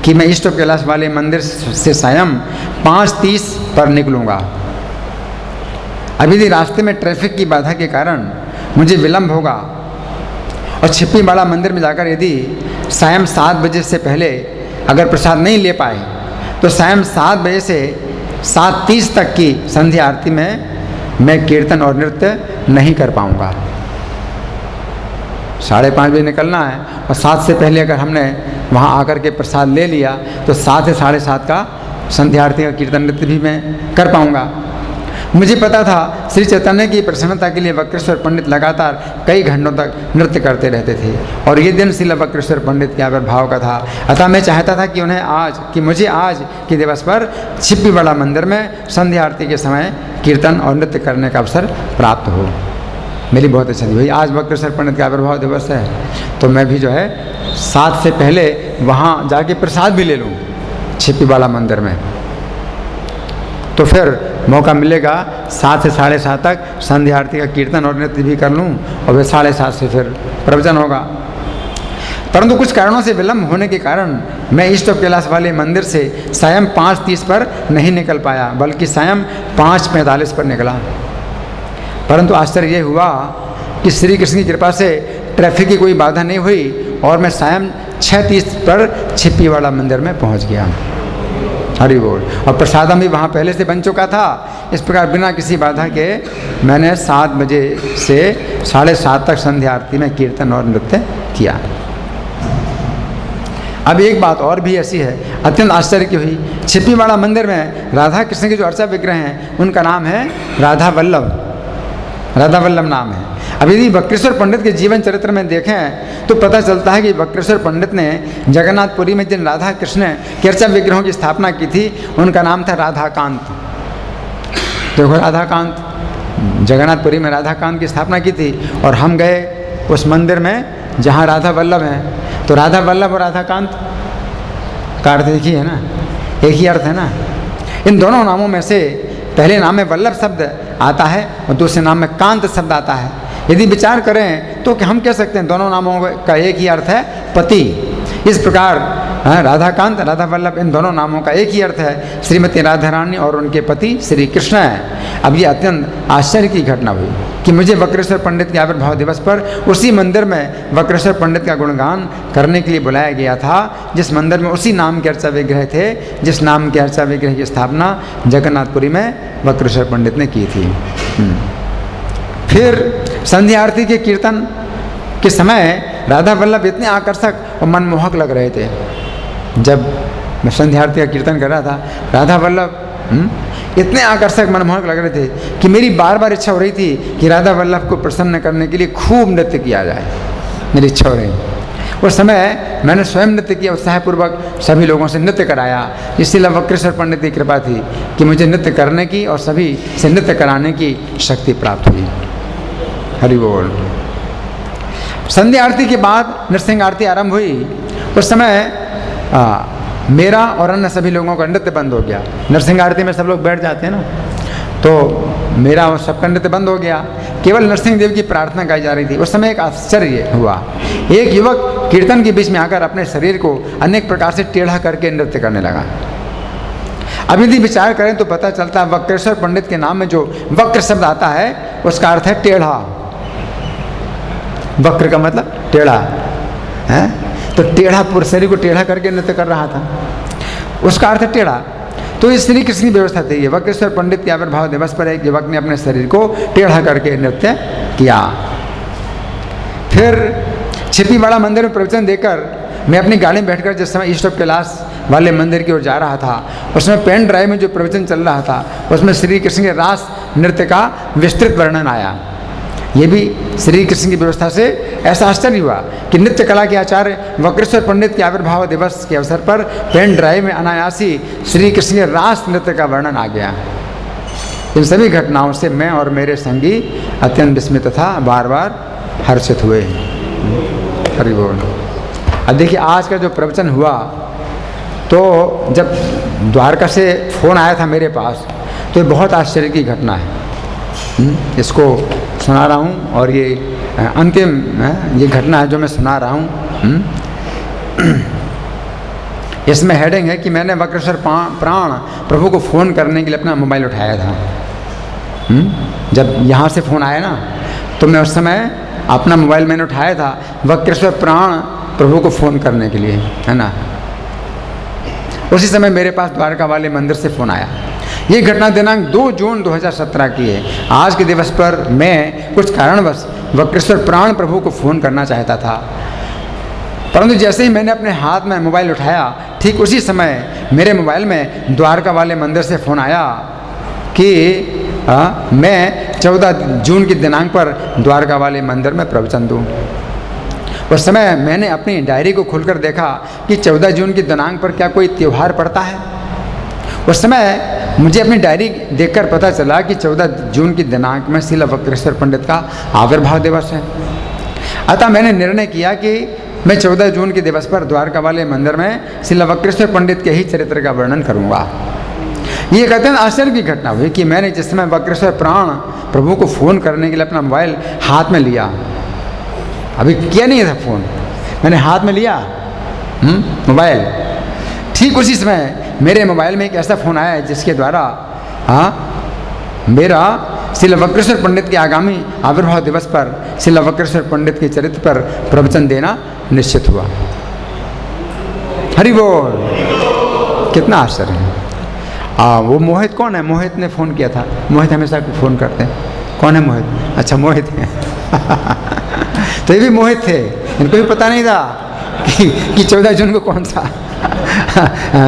कि मैं ईस्ट ऑफ कैलाश वाले मंदिर से सायं 5:30 पर निकलूँगा। अभी भी रास्ते में ट्रैफिक की बाधा के कारण मुझे विलम्ब होगा और छिप्पीवाड़ा मंदिर में जाकर यदि सायं 7 बजे से पहले अगर प्रसाद नहीं ले पाए तो सायं 7 बजे से 7:30 तक की संध्या आरती में मैं कीर्तन और नृत्य नहीं कर पाऊँगा। 5:30 बजे निकलना है और 7 से पहले अगर हमने वहाँ आकर के प्रसाद ले लिया तो 7 से 7:30 का संध्या आरती का कीर्तन नृत्य भी मैं कर पाऊँगा। मुझे पता था श्री चैतन्य की प्रसन्नता के लिए वक्रेश्वर पंडित लगातार कई घंटों तक नृत्य करते रहते थे और ये दिन श्रील वक्रेश्वर पंडित के आविर्भाव का था। अतः मैं चाहता था कि मुझे आज के दिवस पर छिप्पीवाड़ा मंदिर में संध्या आरती के समय कीर्तन और नृत्य करने का अवसर प्राप्त हो। मेरी बहुत इच्छा थी भाई आज वक्रेश्वर पंडित का आविर्भाव दिवस है तो मैं भी जो है 7 से पहले वहाँ जाके प्रसाद भी ले लूँ छिप्पीवाड़ा मंदिर में। तो फिर मौका मिलेगा 7 से 7:30 तक संध्या आरती का कीर्तन और नृत्य भी कर लूँ और वे 7:30 से फिर प्रवचन होगा। परंतु कुछ कारणों से विलम्ब होने के कारण मैं ईस्ट ऑफ कैलाश वाले मंदिर से सायं 5:30 पर नहीं निकल पाया, बल्कि सायं 5:45 पर निकला। परंतु आश्चर्य ये हुआ कि श्री कृष्ण की कृपा से ट्रैफिक की कोई बाधा नहीं हुई और मैं सायं 6:30 पर छिप्पीवाड़ा मंदिर में पहुंच गया। हरि बोल। और प्रसादम भी वहाँ पहले से बन चुका था। इस प्रकार बिना किसी बाधा के मैंने 7 बजे से 7:30 तक संध्या आरती में कीर्तन और नृत्य किया। अब एक बात और भी ऐसी है, अत्यंत आश्चर्य की हुई। छिप्पीवाड़ा मंदिर में राधा कृष्ण के जो अर्चा विग्रह हैं उनका नाम है राधा वल्लभ, राधा वल्लभ नाम है। अब यदि वक्रेश्वर पंडित के जीवन चरित्र में देखें तो पता चलता है कि वक्रेश्वर पंडित ने जगन्नाथपुरी में जिन राधा कृष्ण के अर्चा विग्रहों की स्थापना की थी उनका नाम था राधाकांत। देखो राधाकांत, जगन्नाथपुरी में राधाकांत की स्थापना की थी और हम गए उस मंदिर में जहाँ राधा वल्लभ हैं। तो राधा वल्लभ और राधाकांत का अर्थ एक ही है ना, एक ही अर्थ है ना। इन दोनों नामों में से पहले नाम में वल्लभ शब्द आता है और दूसरे नाम में कांत शब्द आता है। यदि विचार करें तो हम कह सकते हैं दोनों नामों का एक ही अर्थ है पति। इस प्रकार राधाकांत, राधा वल्लभ इन दोनों नामों का एक ही अर्थ है, श्रीमती राधा रानी और उनके पति श्री कृष्ण है। अब ये अत्यंत आश्चर्य की घटना हुई कि मुझे वक्रेश्वर पंडित के आविर्भाव दिवस पर उसी मंदिर में वक्रेश्वर पंडित का गुणगान करने के लिए बुलाया गया था, जिस मंदिर में उसी नाम के अर्चा विग्रह थे, जिस नाम के अर्चा विग्रह की स्थापना जगन्नाथपुरी में वक्रेश्वर पंडित ने की थी। फिर संध्या आरती के कीर्तन के समय राधा वल्लभ इतने आकर्षक और मनमोहक लग रहे थे। जब मैं संध्या आरती का कीर्तन कर रहा था, राधा वल्लभ इतने आकर्षक मनमोहक लग रहे थे कि मेरी बार बार इच्छा हो रही थी कि राधा वल्लभ को प्रसन्न करने के लिए खूब नृत्य किया जाए। मेरी इच्छा हो रही। उस समय मैंने स्वयं नृत्य किया, उत्साहपूर्वक सभी लोगों से नृत्य कराया। इसलिए वक्रेश्वर पंडित की कृपा थी कि मुझे नृत्य करने की और सभी से नृत्य कराने की शक्ति प्राप्त हुई। हरि बोल। संध्या आरती के बाद नृसिंह आरती आरंभ हुई। उस समय मेरा और अन्य सभी लोगों का नृत्य बंद हो गया। नृसिंह आरती में सब लोग बैठ जाते हैं ना, तो मेरा और सबका नृत्य बंद हो गया। केवल नरसिंह देव की प्रार्थना गाई जा रही थी। उस समय एक आश्चर्य हुआ, एक युवक कीर्तन के बीच में आकर अपने शरीर को अनेक प्रकार से टेढ़ा करके नृत्य करने लगा। अब यदि विचार करें तो पता चलता है वक्रेश्वर पंडित के नाम में जो वक्र शब्द आता है उसका अर्थ है टेढ़ा। वक्र का मतलब टेढ़ा है, तो टेढ़ा पूरे शरीर को टेढ़ा करके नृत्य कर रहा था, उसका अर्थ है टेढ़ा। तो इस श्री कृष्ण की व्यवस्था थी। ये वक्रेश्वर पंडित के आविर्भाव दिवस पर एक युवक ने अपने शरीर को टेढ़ा करके नृत्य किया। फिर छिप्पीवाड़ा मंदिर में प्रवचन देकर मैं अपनी गाड़ी में बैठकर जिस समय ईस्ट ऑफ कैलाश वाले मंदिर की ओर जा रहा था, उसमें पेन ड्राइव में जो प्रवचन चल रहा था उसमें श्री कृष्ण के रास नृत्य का विस्तृत वर्णन आया। ये भी श्री कृष्ण की व्यवस्था से ऐसा आश्चर्य हुआ कि नृत्य कला के आचार्य वक्रेश्वर पंडित के आविर्भाव दिवस के अवसर पर पेन ड्राइव में अनायासी श्री कृष्ण के रास नृत्य का वर्णन आ गया। इन सभी घटनाओं से मैं और मेरे संगी अत्यंत विस्मित तथा बार बार हर्षित हुए। हरि बोल। अब देखिए आज का जो प्रवचन हुआ, तो जब द्वारका से फ़ोन आया था मेरे पास, तो ये बहुत आश्चर्य की घटना है। इसको सुना रहा हूँ और ये अंतिम ये घटना है जो मैं सुना रहा हूँ। इसमें हेडिंग है कि मैंने वक्रेश्वर प्राण प्रभु को फ़ोन करने के लिए अपना मोबाइल उठाया था। जब यहाँ से फ़ोन आया ना, तो मैं उस समय अपना मोबाइल मैंने उठाया था वक्रेश्वर प्राण प्रभु को फ़ोन करने के लिए, है ना। उसी समय मेरे पास द्वारका वाले मंदिर से फ़ोन आया। ये घटना दिनांक 2 जून 2017 की है। आज के दिवस पर मैं कुछ कारणवश वक्रेश्वर प्राण प्रभु को फ़ोन करना चाहता था, परंतु जैसे ही मैंने अपने हाथ में मोबाइल उठाया, ठीक उसी समय मेरे मोबाइल में द्वारका वाले मंदिर से फ़ोन आया कि मैं 14 जून की दिनांक पर द्वारका वाले मंदिर में प्रवचन दूँ। उस समय मैंने अपनी डायरी को खोलकर देखा कि 14 जून की दिनांक पर क्या कोई त्यौहार पड़ता है। उस समय मुझे अपनी डायरी देखकर पता चला कि 14 जून की दिनांक में श्रील वक्रेश्वर पंडित का आविर्भाव दिवस है। अतः मैंने निर्णय किया कि मैं 14 जून के दिवस पर द्वारका वाले मंदिर में श्रील वक्रेश्वर पंडित के ही चरित्र का वर्णन करूंगा। ये कहते हैं आश्चर्य की घटना हुई कि मैंने जिस समय वक्रेश्वर प्राण प्रभु को फ़ोन करने के लिए अपना मोबाइल हाथ में लिया, अभी किया नहीं था फ़ोन, मैंने हाथ में लिया मोबाइल, ठीक उसी समय मेरे मोबाइल में एक ऐसा फ़ोन आया जिसके द्वारा मेरा श्रील वक्रेश्वर पंडित के आगामी आविर्भाव दिवस पर श्रील वक्रेश्वर पंडित के चरित्र पर प्रवचन देना निश्चित हुआ। हरि बोल। कितना आश्चर्य है। वो मोहित कौन है? मोहित ने फ़ोन किया था। मोहित हमेशा फ़ोन करते हैं। कौन है मोहित? अच्छा मोहित है। तो ये भी मोहित थे, इनको भी पता नहीं था कि 14 जून को कौन सा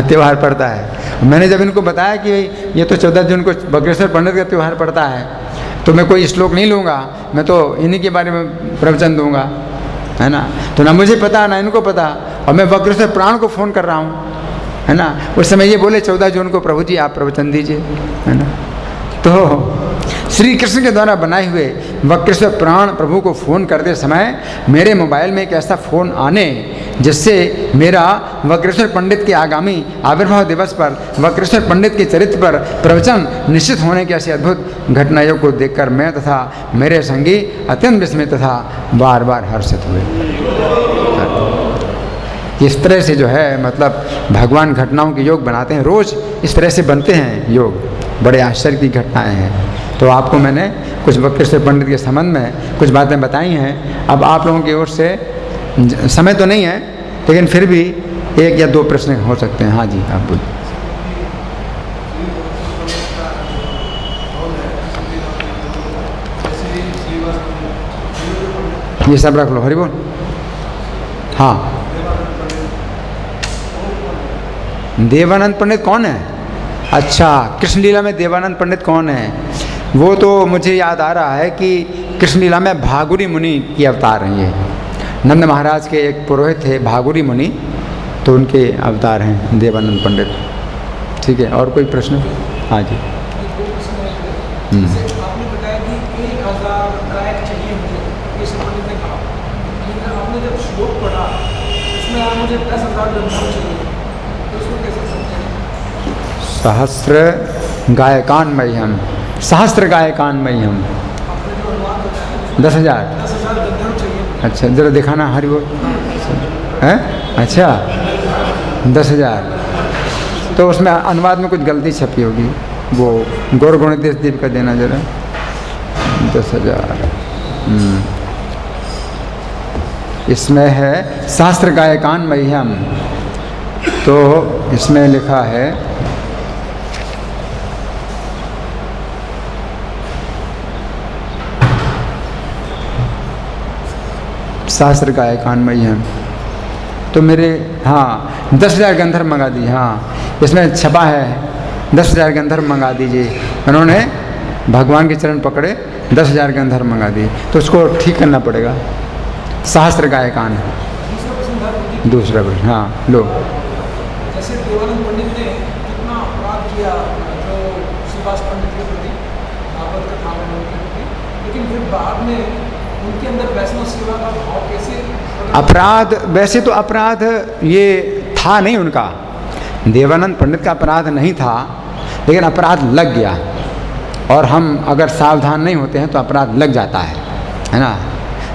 त्यौहार पड़ता है। मैंने जब इनको बताया कि ये तो 14 जून को वक्रेश्वर पंडित का त्यौहार पड़ता है, तो मैं कोई श्लोक नहीं लूँगा, मैं तो इन्हीं के बारे में प्रवचन दूंगा, है ना। तो ना मुझे पता ना इनको पता, और मैं वक्रेश्वर प्राण को फ़ोन कर रहा हूँ, है ना। उस समय ये बोले 14 जून को प्रभु जी आप प्रवचन दीजिए, है ना। तो श्री कृष्ण के द्वारा बनाए हुए वक्रेश्वर प्राण प्रभु को फ़ोन करते समय मेरे मोबाइल में एक ऐसा फ़ोन आने जिससे मेरा वक्रेश्वर पंडित के आगामी आविर्भाव दिवस पर वक्रेश्वर पंडित के चरित्र पर प्रवचन निश्चित होने की ऐसी अद्भुत घटनाओं को देखकर मैं तथा मेरे संगी अत्यंत विस्मित तथा बार बार हर्षित हुए। इस तरह से जो है मतलब भगवान घटनाओं के योग बनाते हैं, रोज़ इस तरह से बनते हैं योग, बड़े आश्चर्य की घटनाएं हैं। तो आपको मैंने कुछ वक्रेश्वर पंडित के संबंध में कुछ बातें बताई हैं। अब आप लोगों की ओर से समय तो नहीं है, लेकिन फिर भी 1 या 2 प्रश्न हो सकते हैं। हाँ जी, आप बोलिए। ये सब रख लो। हरि बोल। हाँ, देवानंद पंडित कौन है? अच्छा, कृष्ण लीला में देवानंद पंडित कौन है? वो तो मुझे याद आ रहा है कि कृष्ण लीला में भागुरी मुनि की अवतार हैं। ये नंद महाराज के एक पुरोहित थे भागुरी मुनि, तो उनके अवतार हैं देवानंद पंडित। ठीक है, और कोई प्रश्न? हाँ जी। आपने बताया कि 1000 गायक चाहिए मुझे, ये संबंधित ने कहा, लेकिन आपने जब श्लोक पढ़ा उसमें आप मुझे 10,000 गंधर्व चाहिए, तो उसको कैसे समझें? सहस्र गायकान मह्यम, सहस्त्र गायकान मह्यम, 10,000 गंधर्व चाहिए। अच्छा, ज़रा दिखाना। हरि बोल। हैं? अच्छा, 10,000। तो उसमें अनुवाद में कुछ गलती छपी होगी, वो गौर गुणदेश देव का देना जरा। 10,000 इसमें है शास्त्र गायकान मह्यम, तो इसमें लिखा है शास्त्र गायकान मह्यम। तो मेरे हाँ 10,000 गंधर्व मंगा दीजिए। हाँ, इसमें छपा है 10,000 गंधर्व मंगा दीजिए। उन्होंने भगवान के चरण पकड़े, 10,000 गंधर्व मंगा दिए, तो उसको ठीक करना पड़ेगा। सहस्त्र गायकान दूसरा प्रश्न। हाँ लो। जैसे देवानंद पंडित ने कितना अपराध किया जो सुभाष पंडित के प्रति, भागवत कथा में उनके प्रति, लेकिन फिर बाद में उनके अंदर वैष्णव सेवा का भाव कैसे? अपराध, वैसे तो अपराध ये था नहीं उनका, देवानंद पंडित का अपराध नहीं था, लेकिन अपराध लग गया। और हम अगर सावधान नहीं होते हैं तो अपराध लग जाता है ना।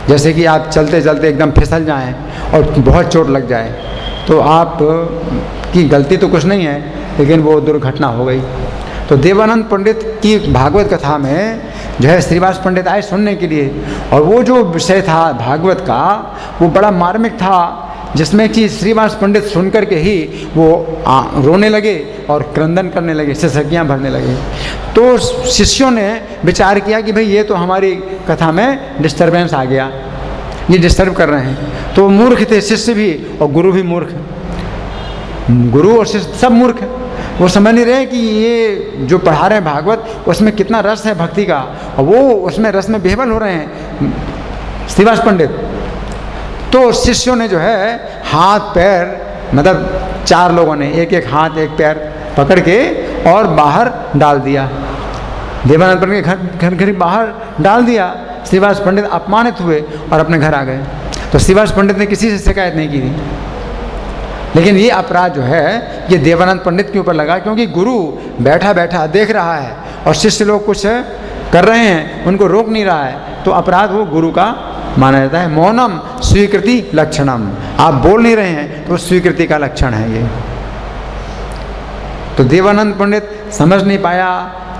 जैसे कि आप चलते चलते एकदम फिसल जाएं और बहुत चोट लग जाए, तो आप की गलती तो कुछ नहीं है, लेकिन वो दुर्घटना हो गई। तो देवानंद पंडित की भागवत कथा में जो है श्रीवास पंडित आए सुनने के लिए, और वो जो विषय था भागवत का वो बड़ा मार्मिक था, जिसमें कि श्रीवास पंडित सुनकर के ही वो रोने लगे और क्रंदन करने लगे, सिसकियाँ भरने लगे। तो शिष्यों ने विचार किया कि भाई ये तो हमारी कथा में डिस्टर्बेंस आ गया, ये डिस्टर्ब कर रहे हैं। तो मूर्ख थे शिष्य भी और गुरु भी मूर्ख, गुरु और शिष्य सब मूर्ख। वो समझ नहीं रहे कि ये जो पढ़ा रहे हैं भागवत उसमें कितना रस है भक्ति का, और वो उसमें रस में बेहबल हो रहे हैं श्रीवास पंडित। तो शिष्यों ने जो है हाथ पैर, मतलब 4 लोगों ने एक एक हाथ एक पैर पकड़ के और बाहर डाल दिया, देवानंद पंडित के घर बाहर डाल दिया। श्रीवास पंडित अपमानित हुए और अपने घर आ गए। तो श्रीवास पंडित ने किसी से शिकायत नहीं की थी, लेकिन ये अपराध जो है ये देवानंद पंडित के ऊपर लगा, क्योंकि गुरु बैठा बैठा देख रहा है और शिष्य लोग कुछ कर रहे हैं, उनको रोक नहीं रहा है, तो अपराध वो गुरु का माना जाता है। मौनम स्वीकृति लक्षणम, आप बोल नहीं रहे हैं तो स्वीकृति का लक्षण है ये। तो देवानंद पंडित समझ नहीं पाया,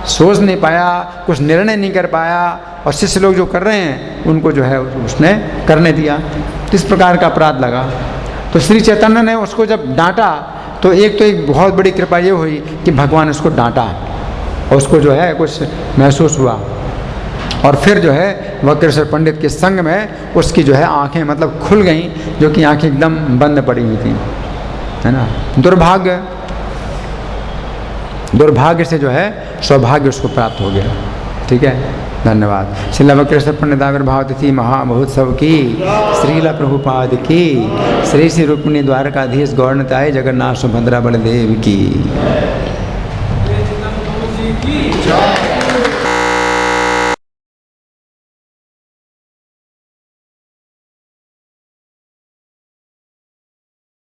सोच नहीं पाया, कुछ निर्णय नहीं कर पाया, और शिष्य लोग जो कर रहे हैं उनको जो है उसने करने दिया। इस प्रकार का अपराध लगा। तो श्री चैतन्य ने उसको जब डांटा तो एक बहुत बड़ी कृपा ये हुई कि भगवान उसको डांटा और उसको जो है कुछ महसूस हुआ, और फिर जो है वक्रेश्वर पंडित के संग में उसकी जो है आंखें मतलब खुल गईं, जो कि आंखें एकदम बंद पड़ी हुई थी, है ना। दुर्भाग्य से जो है सौभाग्य उसको प्राप्त हो गया। ठीक है, धन्यवाद। श्रील वक्रेश्वर पंडित आविर्भाव तिथि महामहोत्सव की, श्रील प्रभुपाद की, श्री श्री रुक्मिणी द्वारकाधीश गौरताय जगन्नाथ सुभद्रा बलदेव की।